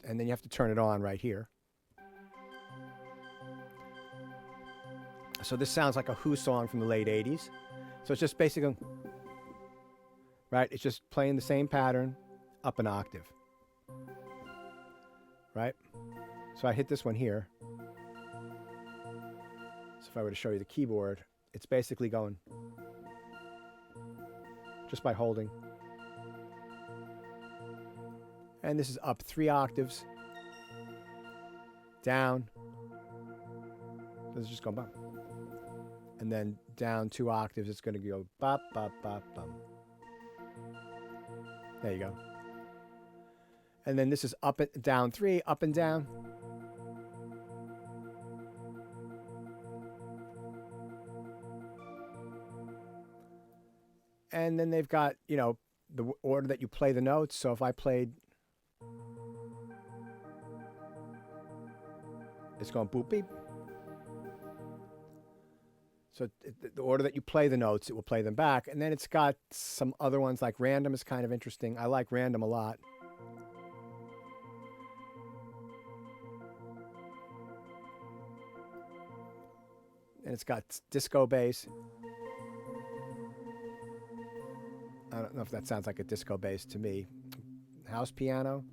and then you have to turn it on right here. So this sounds like a Who song from the late 80s. So it's just basically, right? It's just playing the same pattern up an octave, right? So I hit this one here. So if I were to show you the keyboard, it's basically going just by holding. And this is up 3 octaves, down. This is just going bum. And then down 2 octaves, it's going to go bop, bop, bop, bum. There you go. And then this is up and down 3, up and down. And then they've got, you know, the order that you play the notes. So if I played, it's going boop, beep. So the order that you play the notes, it will play them back. And then it's got some other ones, like random is kind of interesting. I like random a lot. And it's got disco bass. I don't know if that sounds like a disco bass to me. House piano.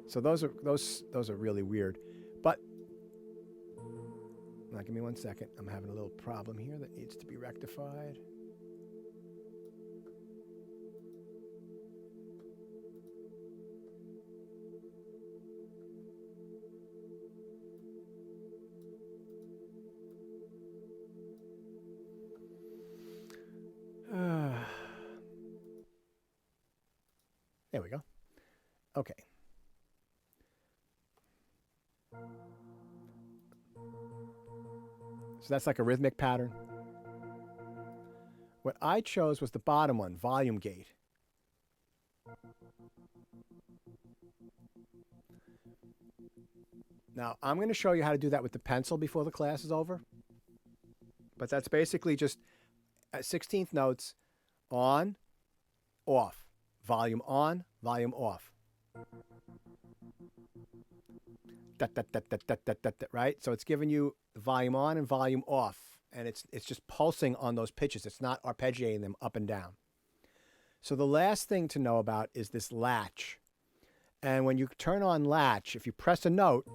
So those are really weird. But now give me 1 second. I'm having a little problem here that needs to be rectified. There we go. Okay. So that's like a rhythmic pattern. What I chose was the bottom one, volume gate. Now, I'm going to show you how to do that with the pencil before the class is over. But that's basically just 16th notes on, off, volume on, volume off. Right? So it's giving you volume on and volume off. And it's just pulsing on those pitches. It's not arpeggiating them up and down. So the last thing to know about is this latch. And when you turn on latch, if you press a note,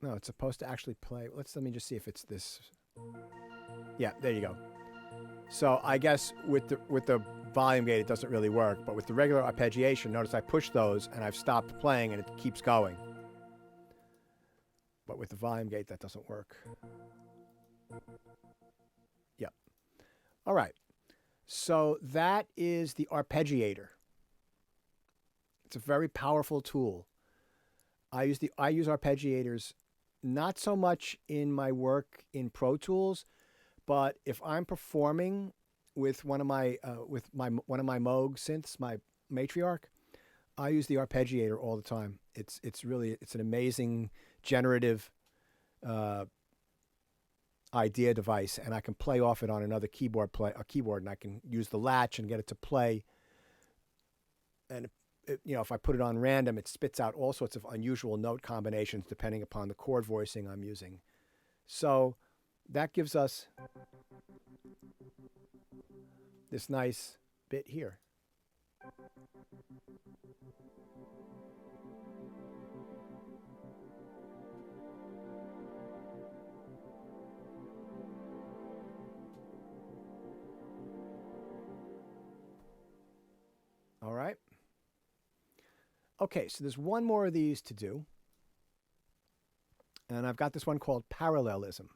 no, it's supposed to actually play. Let me just see if it's this. Yeah, there you go. So I guess with the volume gate, it doesn't really work. But with the regular arpeggiation, notice I push those and I've stopped playing and it keeps going. But with the volume gate, that doesn't work. Yep. All right. So that is the arpeggiator. It's a very powerful tool. I use arpeggiators not so much in my work in Pro Tools, but if I'm performing with one of my Moog synths, my Matriarch, I use the arpeggiator all the time. It's an amazing generative idea device, and I can play off it on another keyboard, and I can use the latch and get it to play. And if I put it on random, it spits out all sorts of unusual note combinations depending upon the chord voicing I'm using. So that gives us this nice bit here. All right. Okay, so there's one more of these to do. And I've got this one called parallelism.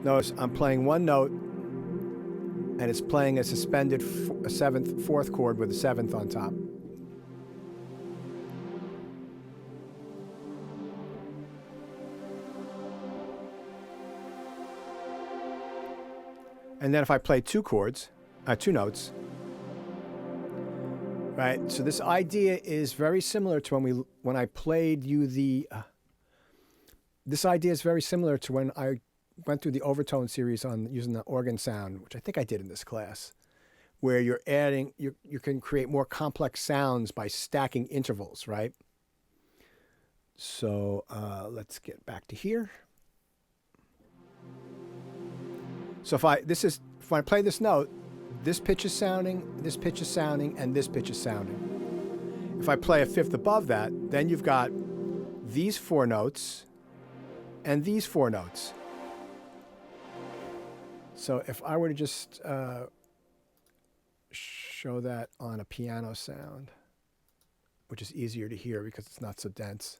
Notice I'm playing one note, and it's playing a suspended fourth chord with a seventh on top. And then if I play two notes, right? So this idea is very similar to when I played you the. This idea is very similar to when I went through the overtone series on using the organ sound, which I think I did in this class, where you can create more complex sounds by stacking intervals, right? So let's get back to here. So if I play this note, this pitch is sounding, this pitch is sounding, and this pitch is sounding. If I play a fifth above that, then you've got these four notes and these four notes. So if I were to just show that on a piano sound, which is easier to hear because it's not so dense.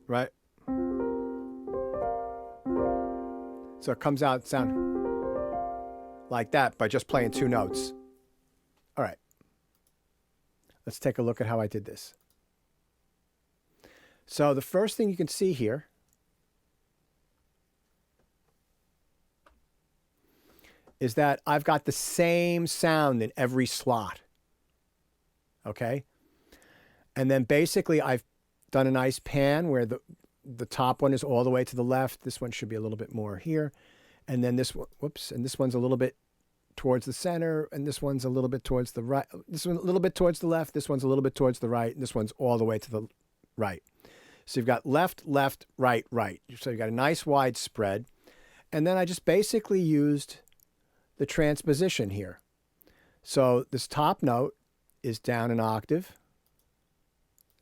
Right? So it comes out sound like that by just playing two notes. All right. Let's take a look at how I did this. So the first thing you can see here is that I've got the same sound in every slot. Okay? And then basically I've done a nice pan where the top one is all the way to the left. This one should be a little bit more here. And then this one, and this one's a little bit towards the center, and this one's a little bit towards the right. This one a little bit towards the left. This one's a little bit towards the right, and this one's all the way to the right. So you've got left, left, right, right. So you've got a nice wide spread. And then I just basically used the transposition here. So this top note is down an octave.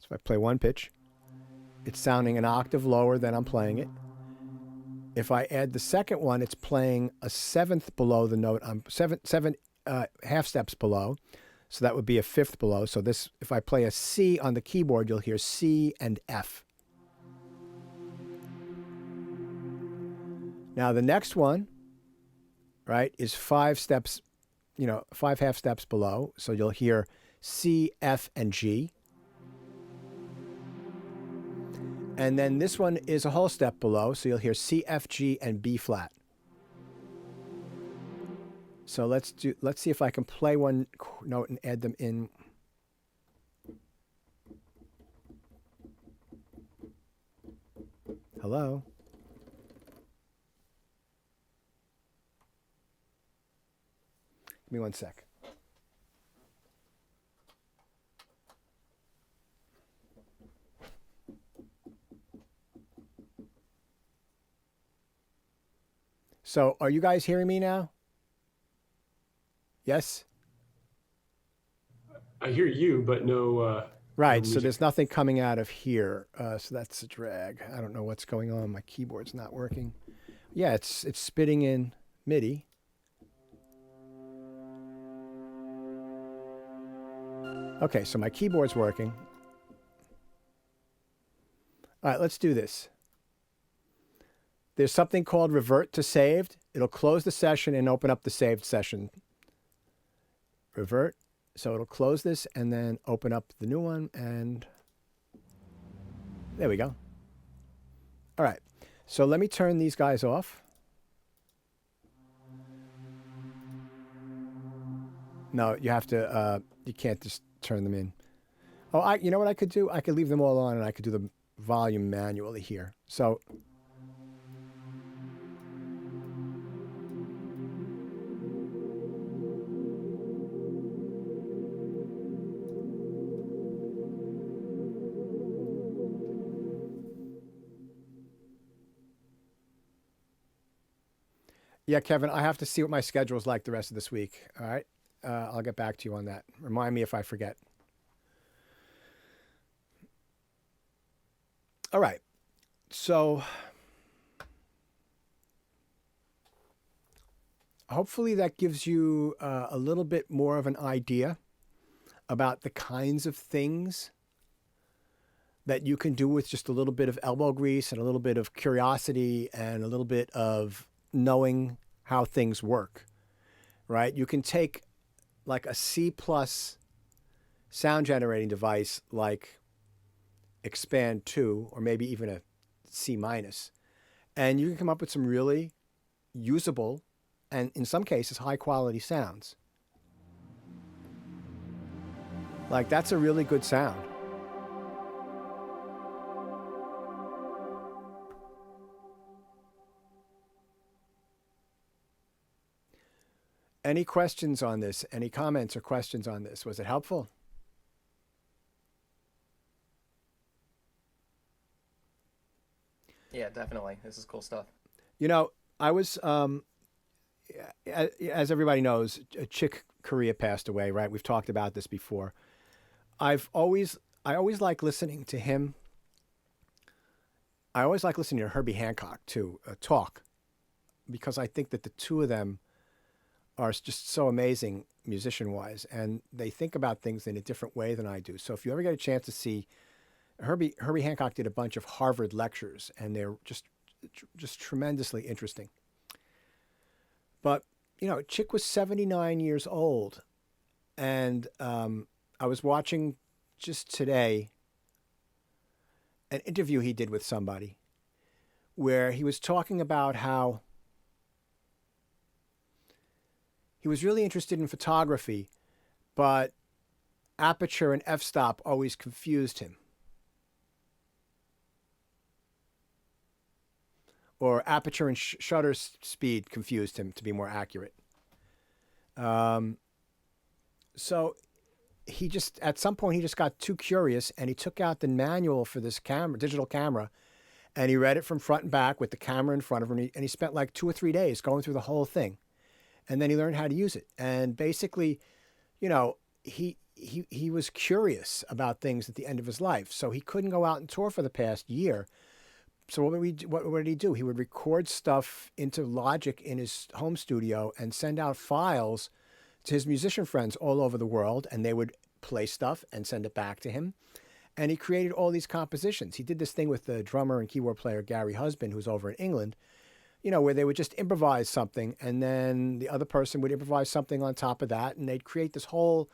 So if I play one pitch, it's sounding an octave lower than I'm playing it. If I add the second one, it's playing a seventh below the note. I'm seven half steps below. So that would be a fifth below. So this, if I play a C on the keyboard, you'll hear C and F. Now the next one, right, is 5 steps 5 half steps below. So you'll hear C, F, and G. And then this one is a whole step below. So you'll hear C, F, G, and B flat. So let's see if I can play one note and add them in. Hello? Give me 1 sec. So, are you guys hearing me now? Yes? I hear you, but no. Right, no so music. there's nothing coming out of here. So that's a drag. I don't know what's going on. My keyboard's not working. Yeah, it's spitting in MIDI. Okay, so my keyboard's working. All right, let's do this. There's something called revert to saved. It'll close the session and open up the saved session. Revert. So it'll close this and then open up the new one, and there we go. All right, so let me turn these guys off. No, you have to, you can't just turn them in. Oh, you know what I could do? I could leave them all on and I could do the volume manually here. So yeah, Kevin, I have to see what my schedule is like the rest of this week. All right. I'll get back to you on that. Remind me if I forget. All right. So hopefully that gives you a little bit more of an idea about the kinds of things that you can do with just a little bit of elbow grease and a little bit of curiosity and a little bit of knowing how things work, right? You can take like a C+ sound generating device like Xpand 2, or maybe even a C-, and you can come up with some really usable and in some cases high quality sounds. Like that's a really good sound. Any questions on this? Any comments or questions on this? Was it helpful? Yeah, definitely. This is cool stuff. I was, as everybody knows, Chick Corea passed away, right? We've talked about this before. I always like listening to him. I always like listening to Herbie Hancock too, talk, because I think that the two of them are just so amazing musician-wise, and they think about things in a different way than I do. So if you ever get a chance to see Herbie Hancock did a bunch of Harvard lectures, and they're just tremendously interesting. But Chick was 79 years old, and I was watching just today an interview he did with somebody where he was talking about how he was really interested in photography, but aperture and f-stop always confused him. Or aperture and shutter speed confused him, to be more accurate. So he just, at some point, he just got too curious, and he took out the manual for this digital camera, and he read it from front and back with the camera in front of him, and he spent like 2 or 3 days going through the whole thing. And then he learned how to use it. And basically, he was curious about things at the end of his life. So he couldn't go out and tour for the past year. So what did he do? He would record stuff into Logic in his home studio and send out files to his musician friends all over the world. And they would play stuff and send it back to him. And he created all these compositions. He did this thing with the drummer and keyboard player Gary Husband, who's over in England. where they would just improvise something, and then the other person would improvise something on top of that, and they'd create this whole,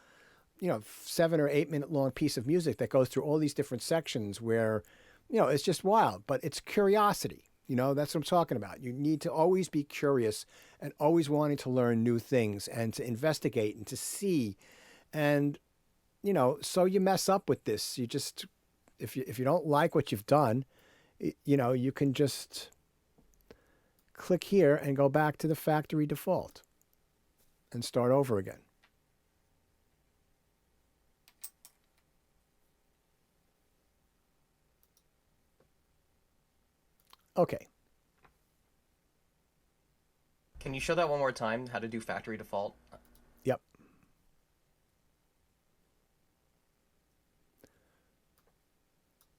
7 or 8 minute long piece of music that goes through all these different sections where, it's just wild, but it's curiosity. That's what I'm talking about. You need to always be curious and always wanting to learn new things and to investigate and to see. And, so you mess up with this. You just, if you don't like what you've done, you can just click here and go back to the factory default and start over again. Okay. Can you show that one more time, how to do factory default? Yep.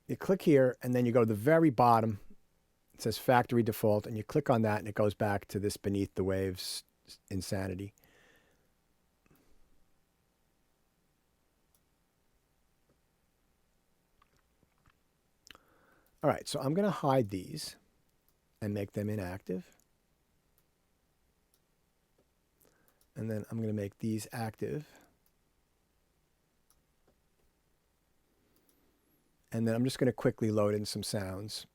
You click here, and then you go to the very bottom. It says factory default, and you click on that, and it goes back to this beneath the waves insanity. All right, so I'm going to hide these and make them inactive. And then I'm going to make these active. And then I'm just going to quickly load in some sounds.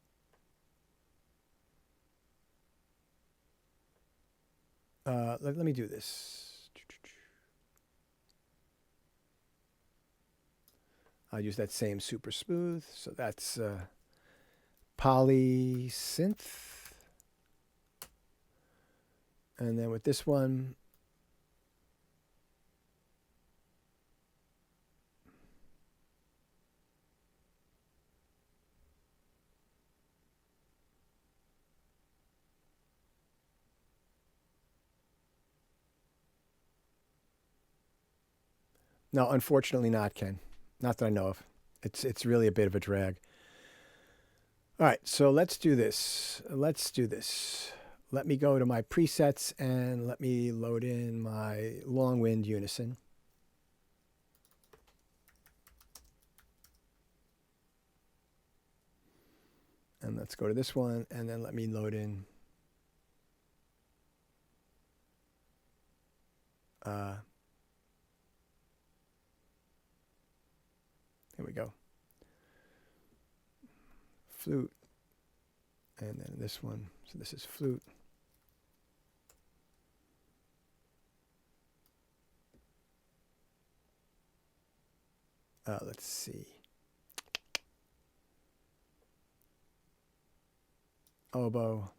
Let me do this. I'll use that same super smooth. So that's poly synth. And then with this one, no, unfortunately not, Ken. Not that I know of. It's really a bit of a drag. All right, so let's do this. Let me go to my presets and let me load in my long wind unison. And let's go to this one, and then let me load in here we go. Flute. And then this one. So this is flute. Let's see. Oboe.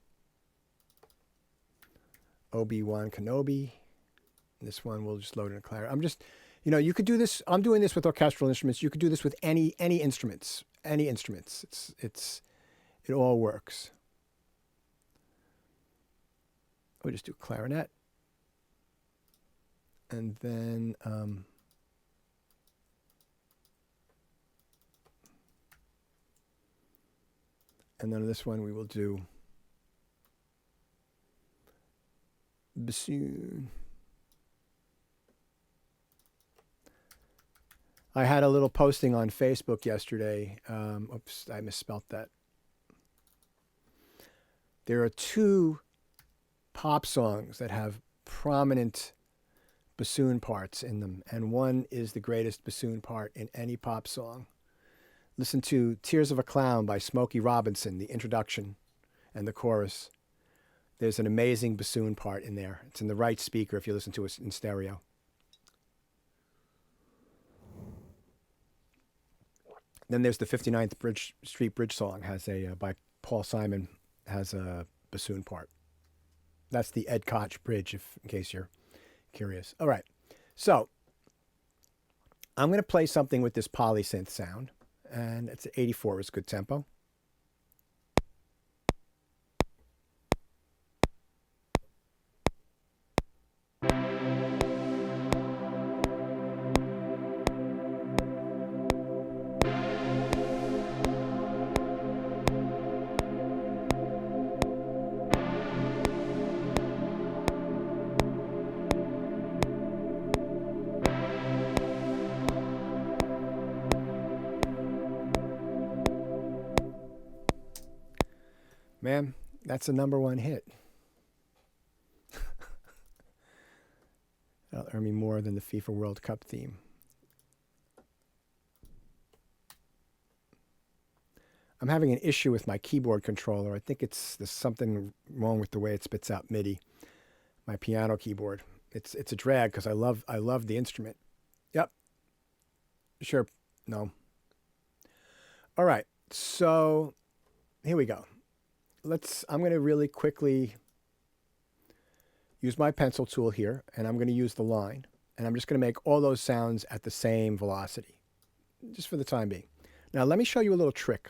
Obi-Wan Kenobi. This one we'll just load in a clarinet. I'm just, you could do this. I'm doing this with orchestral instruments. You could do this with any instruments. Any instruments. It all works. We'll just do clarinet. And then this one we will do bassoon. I had a little posting on Facebook yesterday. Oops, I misspelt that. There are 2 pop songs that have prominent bassoon parts in them, and one is the greatest bassoon part in any pop song. Listen to Tears of a Clown by Smokey Robinson, the introduction and the chorus. There's an amazing bassoon part in there. It's in the right speaker if you listen to it in stereo. Then there's the 59th Street Bridge song by Paul Simon, has a bassoon part. That's the Ed Koch Bridge, in case you're curious. All right, so I'm going to play something with this polysynth sound, and it's 84 is good tempo. Man, that's a #1 hit. That'll earn me more than the FIFA World Cup theme. I'm having an issue with my keyboard controller. I think there's something wrong with the way it spits out MIDI. My piano keyboard. It's a drag because I love the instrument. Yep. Sure. No. All right. So here we go. I'm going to really quickly use my pencil tool here, and I'm going to use the line, and I'm just going to make all those sounds at the same velocity, just for the time being. Now let me show you a little trick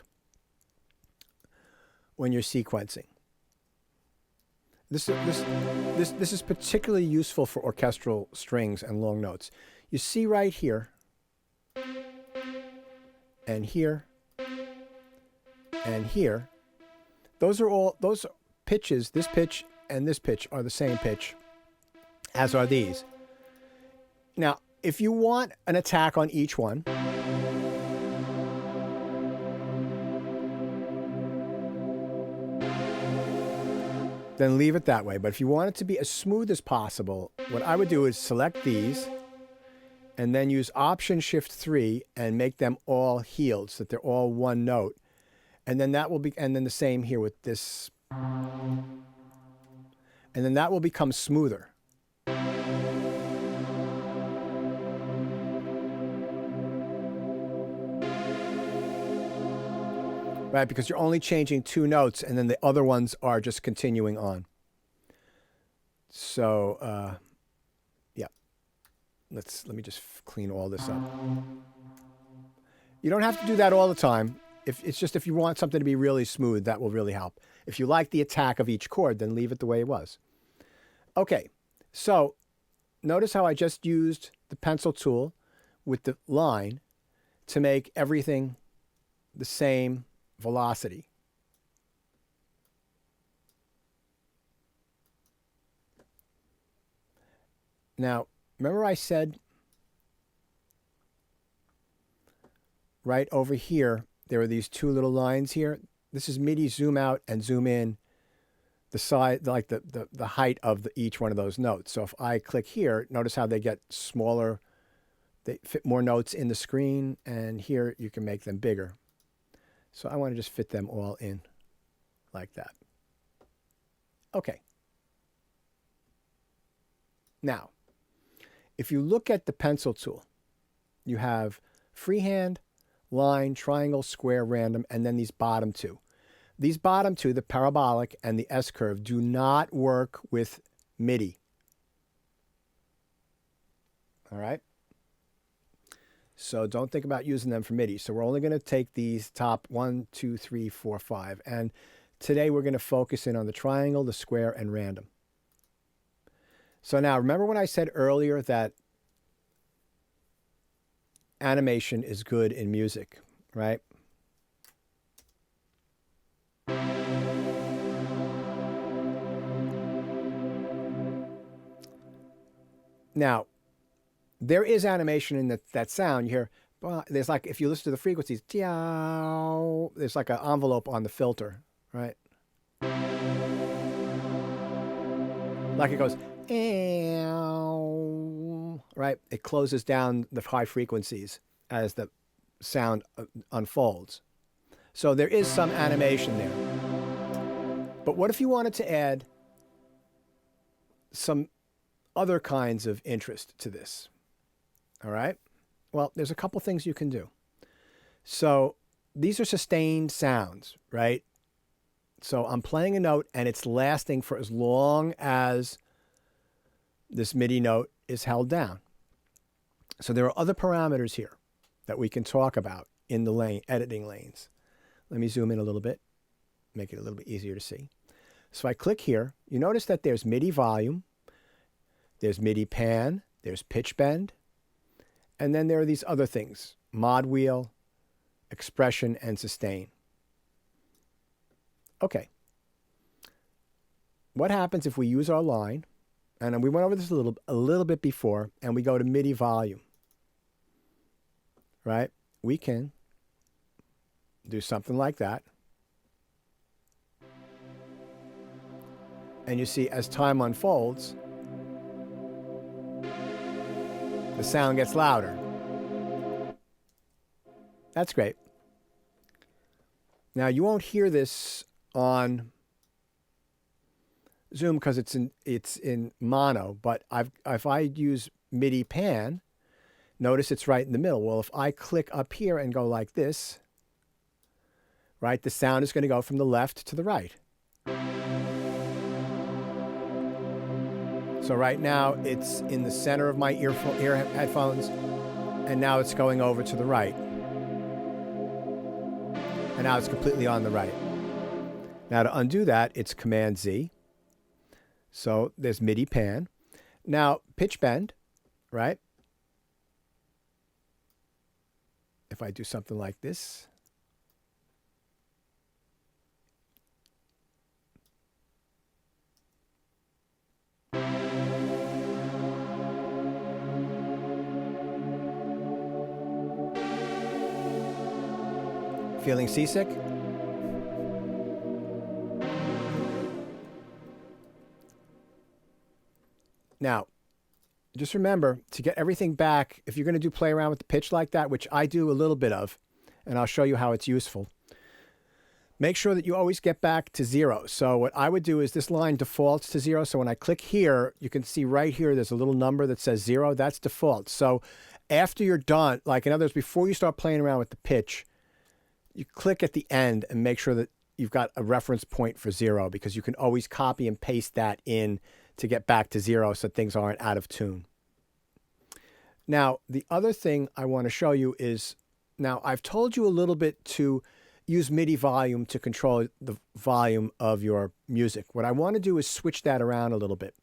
when you're sequencing. This is particularly useful for orchestral strings and long notes. You see right here, and here, and here. Those pitches, this pitch and this pitch are the same pitch, as are these. Now, if you want an attack on each one, then leave it that way. But if you want it to be as smooth as possible, what I would do is select these and then use Option Shift 3 and make them all healed so that they're all one note. And then that will be, and then the same here with this. And then that will become smoother. Right, because you're only changing two notes and then the other ones are just continuing on. So, yeah. Let me just clean all this up. You don't have to do that all the time. It's just if you want something to be really smooth, that will really help. If you like the attack of each chord, then leave it the way it was. Okay, so notice how I just used the pencil tool with the line to make everything the same velocity. Now, remember I said right over here, there are these two little lines here. This is MIDI zoom out and zoom in the side, like the height of each one of those notes. So if I click here, notice how they get smaller. They fit more notes in the screen, and here you can make them bigger. So I want to just fit them all in like that. Okay. Now, if you look at the pencil tool, you have freehand, line, triangle, square, random, and then these bottom two. These bottom two, the parabolic and the S-curve, do not work with MIDI. All right? So don't think about using them for MIDI. So we're only going to take these top 1, 2, 3, 4, 5. And today we're going to focus in on the triangle, the square, and random. So now, remember when I said earlier that animation is good in music, right? Now, there is animation in that sound. You hear, there's like, if you listen to the frequencies, there's like an envelope on the filter, right? Like it goes, right? It closes down the high frequencies as the sound unfolds. So there is some animation there. But what if you wanted to add some other kinds of interest to this? All right? Well, there's a couple things you can do. So these are sustained sounds, right? So I'm playing a note and it's lasting for as long as this MIDI note is held down. So there are other parameters here that we can talk about in the editing lanes. Let me zoom in a little bit, make it a little bit easier to see. So I click here. You notice that there's MIDI volume, there's MIDI pan, there's pitch bend, and then there are these other things, mod wheel, expression, and sustain. Okay. What happens if we use our line, and we went over this a little bit before, and we go to MIDI volume, right? We can do something like that. And you see, as time unfolds, the sound gets louder. That's great. Now you won't hear this on Zoom because it's in mono, but if I use Midi pan, notice it's right in the middle. Well, if I click up here and go like this, right, the sound is going to go from the left to the right. So right now it's in the center of my ear headphones, and now it's going over to the right. And now it's completely on the right. Now to undo that, it's Command Z. So there's Midi pan. Now pitch bend, right? If I do something like this. Feeling seasick? Now, just remember to get everything back, if you're going to do play around with the pitch like that, which I do a little bit of, and I'll show you how it's useful, make sure that you always get back to 0. So what I would do is this line defaults to 0. So when I click here, you can see right here, there's a little number that says 0. That's default. So after you're done, like in other words, before you start playing around with the pitch, you click at the end and make sure that you've got a reference point for 0, because you can always copy and paste that in to get back to 0 so things aren't out of tune. Now, the other thing I want to show you is, now I've told you a little bit to use MIDI volume to control the volume of your music. What I want to do is switch that around a little bit.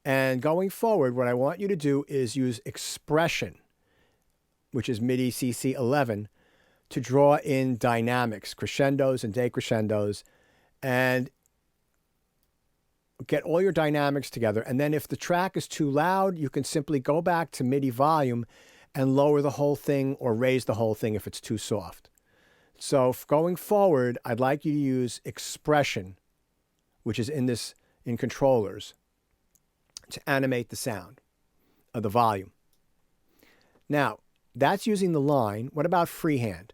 And going forward, what I want you to do is use expression, which is MIDI CC 11, to draw in dynamics, crescendos and decrescendos, and get all your dynamics together. And then if the track is too loud, you can simply go back to MIDI volume and lower the whole thing or raise the whole thing if it's too soft. So going forward, I'd like you to use expression, which is in controllers, to animate the sound of the volume. Now, that's using the line. What about freehand?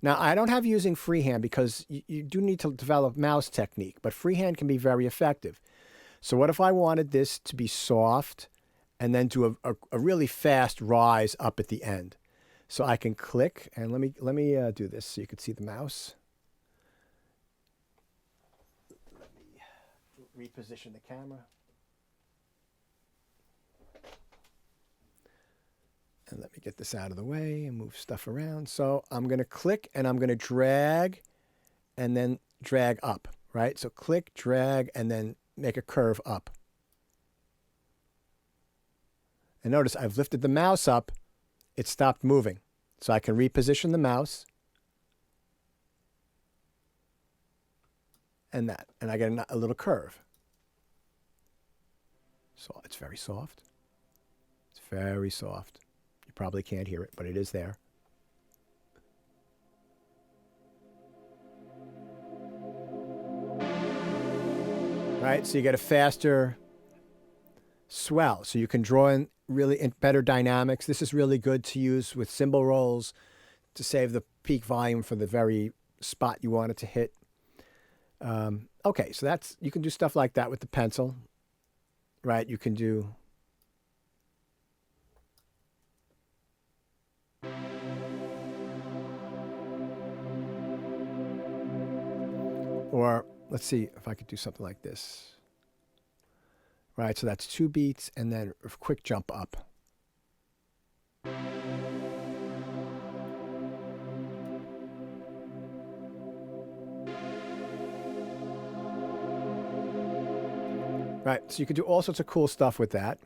Now, I don't have using freehand because you do need to develop mouse technique, but freehand can be very effective. So what if I wanted this to be soft and then do a really fast rise up at the end? So I can click, and let me do this so you can see the mouse. Let me reposition the camera. And let me get this out of the way and move stuff around. So I'm going to click, and I'm going to drag, and then drag up, right? So click, drag, and then make a curve up. And notice I've lifted the mouse up. It stopped moving. So I can reposition the mouse. And that. And I get a little curve. So it's very soft. It's very soft. You probably can't hear it, but it is there. Right? So you get a faster swell. So you can draw in really better dynamics. This is really good to use with cymbal rolls to save the peak volume for the very spot you want it to hit. Okay, so you can do stuff like that with the pencil, right? You can do or let's see if I could do something like this. Right, so that's 2 beats and then a quick jump up. Right, so you can do all sorts of cool stuff with that.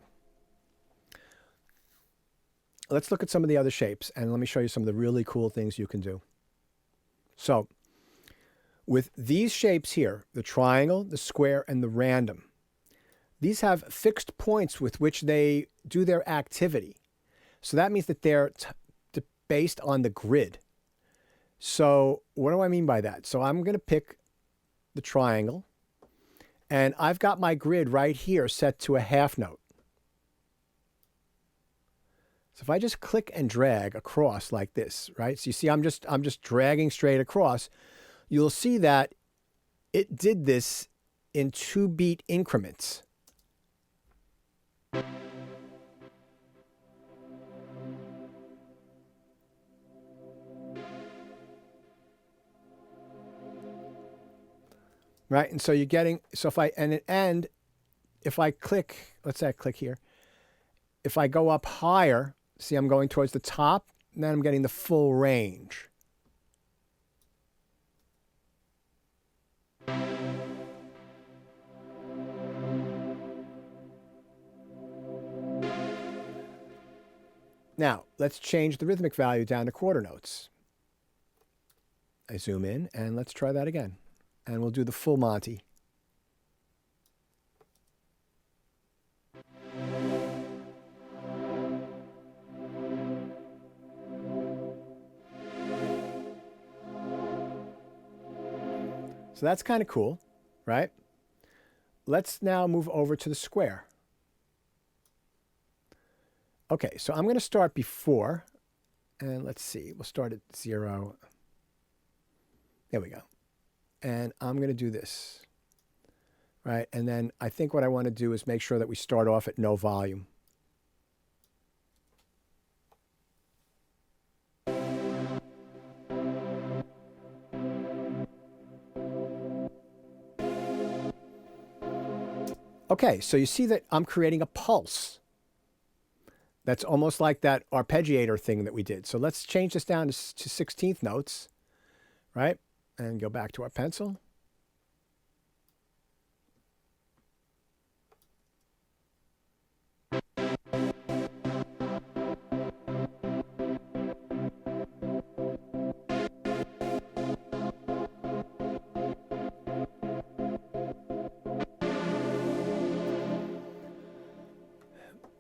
Let's look at some of the other shapes, and let me show you some of the really cool things you can do. So, with these shapes here, the triangle, the square, and the random, these have fixed points with which they do their activity. So that means that they're based on the grid. So what do I mean by that? So I'm going to pick the triangle, and I've got my grid right here set to a half note. So if I just click and drag across like this, right? So you see I'm just dragging straight across. You'll see that it did this in 2-beat increments. Right, and so you're getting, so if I, and if I click, let's say I click here, if I go up higher, see I'm going towards the top, and then I'm getting the full range. Now, let's change the rhythmic value down to quarter notes. I zoom in, and let's try that again. And we'll do the full Monty. So that's kind of cool, right? Let's now move over to the square. Okay, so I'm going to start before, and let's see, we'll start at 0. There we go. And I'm going to do this, right? And then I think what I want to do is make sure that we start off at no volume. Okay, so you see that I'm creating a pulse. That's almost like that arpeggiator thing that we did. So let's change this down to 16th notes, right? And go back to our pencil.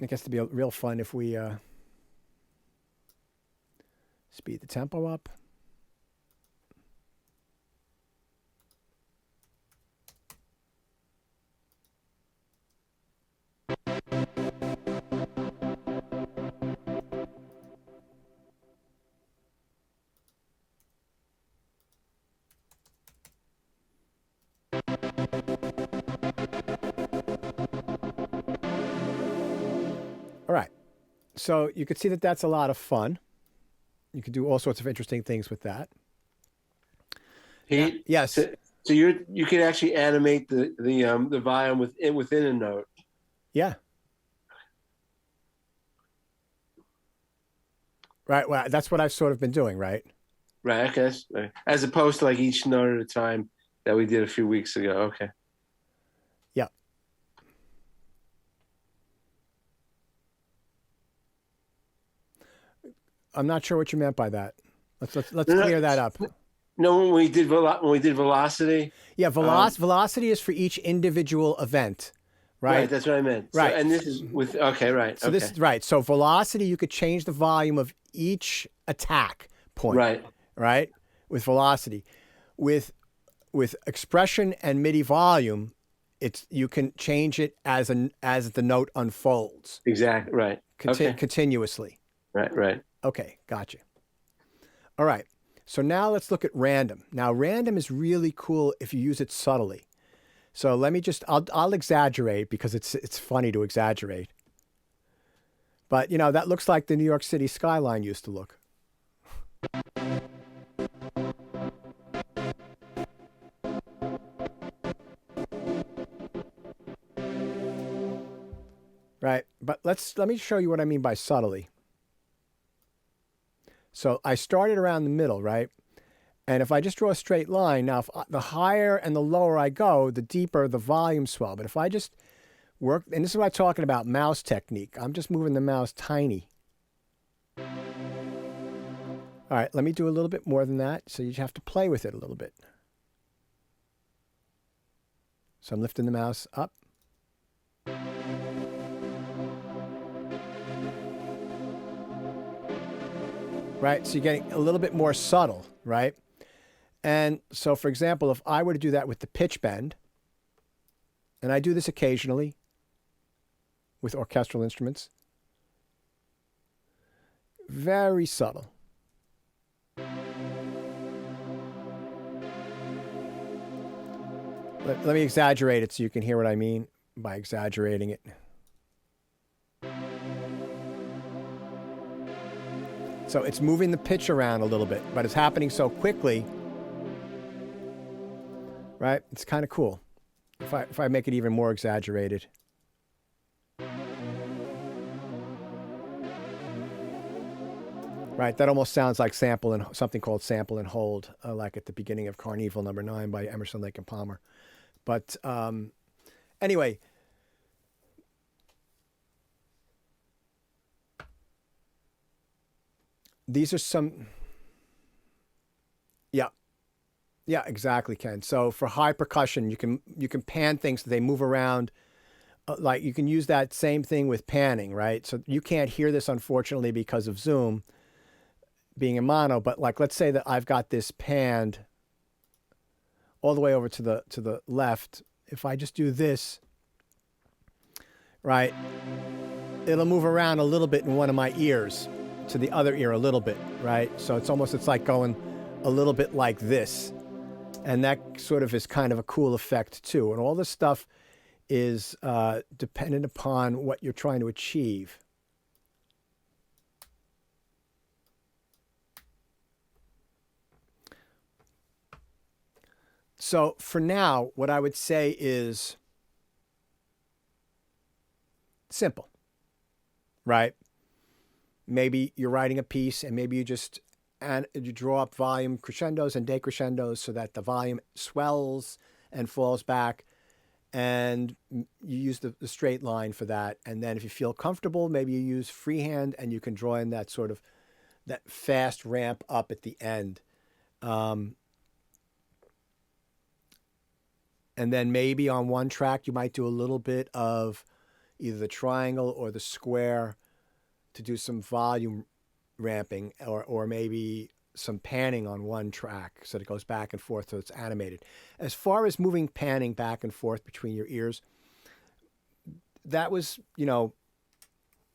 It gets to be real fun if we speed the tempo up. All right, so you can see that that's a lot of fun. You can do all sorts of interesting things with that. Pete, yes. So you can actually animate the volume within a note. Yeah. Right. Well, that's what I've sort of been doing, right? Right. Okay. As opposed to like each note at a time that we did a few weeks ago. Okay. Yeah. I'm not sure what you meant by that. Let's clear that up. No, when we did velocity. Yeah, velocity is for each individual event, right? Right, that's what I meant. Right, so, and this is with right. So this is right. So velocity, you could change the volume of each attack point. Right. Right. With velocity, with expression and MIDI volume, you can change it as the note unfolds. Exactly. Right. Continuously. Right. Okay, gotcha. All right, so now let's look at random. Now, random is really cool if you use it subtly. So let me I'll exaggerate because it's funny to exaggerate. But, you know, that looks like the New York City skyline used to look. Right, but let me show you what I mean by subtly. So I started around the middle, right? And if I just draw a straight line, now the higher and the lower I go, the deeper the volume swell. But if I just work, and this is what I'm talking about, mouse technique. I'm just moving the mouse tiny. All right, let me do a little bit more than that. So you have to play with it a little bit. So I'm lifting the mouse up. Right, so you're getting a little bit more subtle, right? And so, for example, if I were to do that with the pitch bend, and I do this occasionally with orchestral instruments, Very subtle. Let me exaggerate it so you can hear what I mean by exaggerating it. So it's moving the pitch around a little bit, but it's happening so quickly, right? It's kind of cool. If I make it even more exaggerated. Right, that almost sounds like something called sample and hold, like at the beginning of Carnival No. 9 by Emerson, Lake and Palmer. But anyway, these are some. Yeah, exactly, Ken. So for high percussion, you can pan things so they move around. Like you can use that same thing with panning, right? So you can't hear this unfortunately because of Zoom being in mono, but like let's say that I've got this panned all the way over to the left. If I just do this, right, it'll move around a little bit in one of my ears to the other ear a little bit, right? So it's like going a little bit like this. And that sort of is kind of a cool effect too. And all this stuff is dependent upon what you're trying to achieve. So for now, what I would say is simple, right? Maybe you're writing a piece and maybe you draw up volume crescendos and decrescendos so that the volume swells and falls back, and you use the straight line for that. And then if you feel comfortable, maybe you use freehand and you can draw in that sort of that fast ramp up at the end. And then maybe on one track, you might do a little bit of either the triangle or the square to do some volume ramping, or maybe some panning on one track so that it goes back and forth so it's animated. As far as moving panning back and forth between your ears, that was,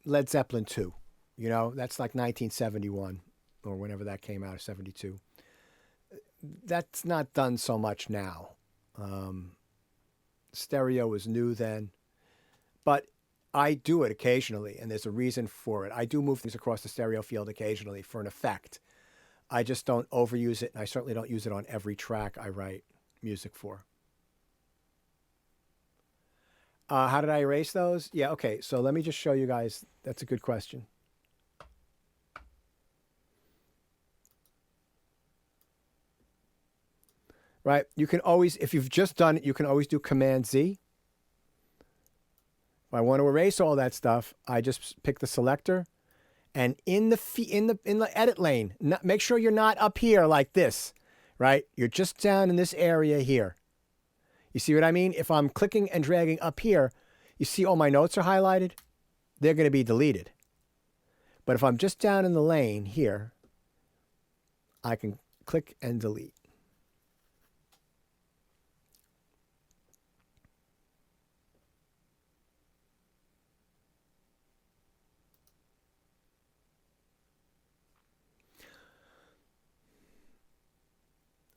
Led Zeppelin 2. That's like 1971 or whenever that came out, or 72. That's not done so much now. Stereo was new then, but I do it occasionally, and there's a reason for it. I do move things across the stereo field occasionally for an effect. I just don't overuse it, and I certainly don't use it on every track I write music for. How did I erase those? Yeah, okay, so let me just show you guys. That's a good question. Right, you can always, if you've just done it, you can always do Command Z. If I want to erase all that stuff, I just pick the selector, and in the edit lane, make sure you're not up here like this, right? You're just down in this area here. You see what I mean? If I'm clicking and dragging up here, you see all my notes are highlighted. They're going to be deleted. But if I'm just down in the lane here, I can click and delete.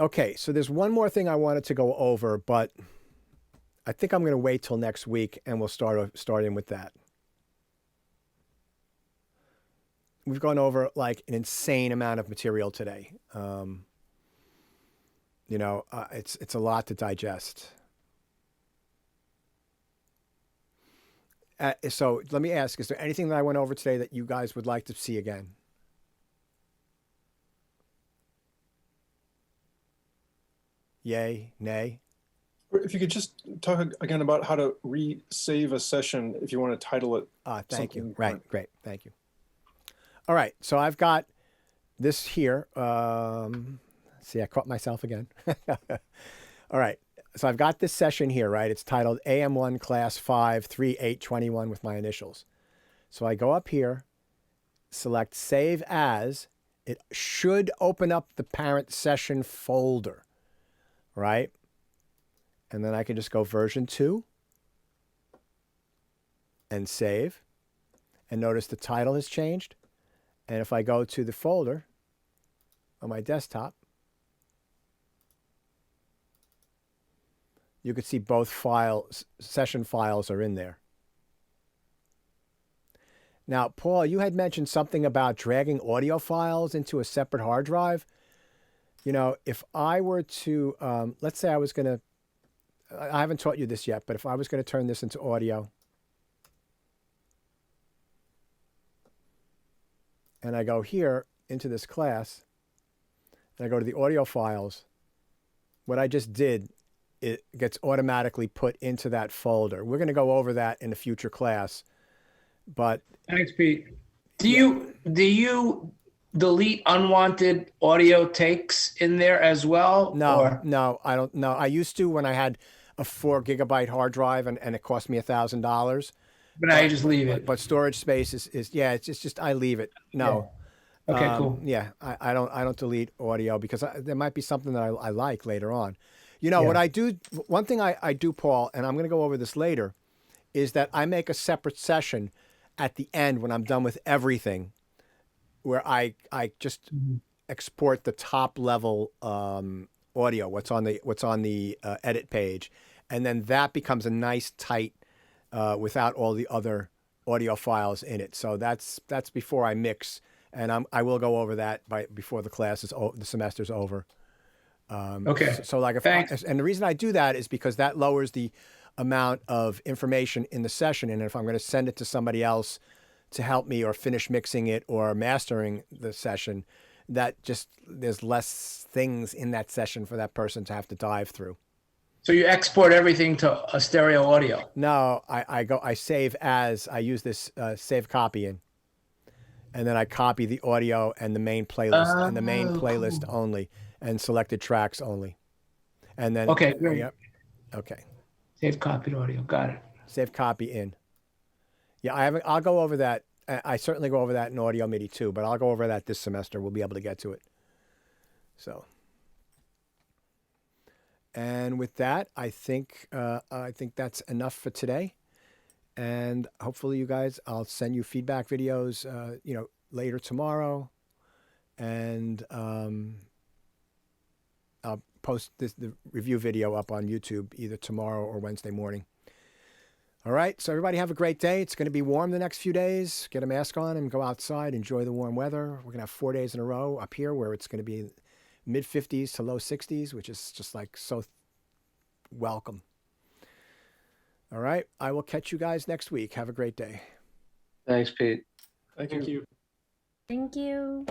Okay, so there's one more thing I wanted to go over, but I think I'm going to wait till next week, and we'll start in with that. We've gone over like an insane amount of material today. It's a lot to digest. So let me ask, is there anything that I went over today that you guys would like to see again? Yay, nay? If you could just talk again about how to re-save a session if you want to title it. Thank you. Right, great. Thank you. All right, so I've got this here. See, I caught myself again. All right, so I've got this session here, right? It's titled AM1 Class 5 3821 with my initials. So I go up here, select Save As. It should open up the parent session folder, right? And then I can just go version 2 and save. And notice the title has changed. And if I go to the folder on my desktop, you can see both session files are in there. Now, Paul, you had mentioned something about dragging audio files into a separate hard drive. You know, if I were to, let's say I was going to, I haven't taught you this yet, but if I was going to turn this into audio, and I go here into this class, and I go to the audio files, what I just did, it gets automatically put into that folder. We're going to go over that in a future class, but Thanks, Pete. Do you delete unwanted audio takes in there as well? no, no, I don't know. I used to when I had a 4 gigabyte hard drive and it cost me $1,000. But now you just leave it. But storage space is yeah, it's just I leave it. No. Yeah. Okay, cool. Yeah, I don't delete audio because there might be something that I like later on. You know, what I do, one thing I do, Paul, and I'm going to go over this later, is that I make a separate session at the end when I'm done with everything, where I just export the top level audio, what's on the edit page, and then that becomes a nice tight without all the other audio files in it. So that's before I mix, and I will go over that before the semester's over. Okay. So like and the reason I do that is because that lowers the amount of information in the session, and if I'm going to send it to somebody else to help me or finish mixing it or mastering the session, that just there's less things in that session for that person to have to dive through. So you export everything to a stereo audio? No, I save as, I use this save copy in, and then I copy the audio and the main playlist only, and selected tracks only, and then okay, great. Yep. Okay. Save copied audio. Got it. Save copy in. Yeah, I'll go over that. I certainly go over that in Audio MIDI too, but I'll go over that this semester. We'll be able to get to it. So. And with that, I think that's enough for today. And hopefully you guys, I'll send you feedback videos, later tomorrow, and I'll post the review video up on YouTube either tomorrow or Wednesday morning. All right, so everybody have a great day. It's going to be warm the next few days. Get a mask on and go outside. Enjoy the warm weather. We're going to have 4 days in a row up here where it's going to be mid 50s to low 60s, which is just like so welcome. All right, I will catch you guys next week. Have a great day. Thanks, Pete. Thank Thank you. you. Thank you.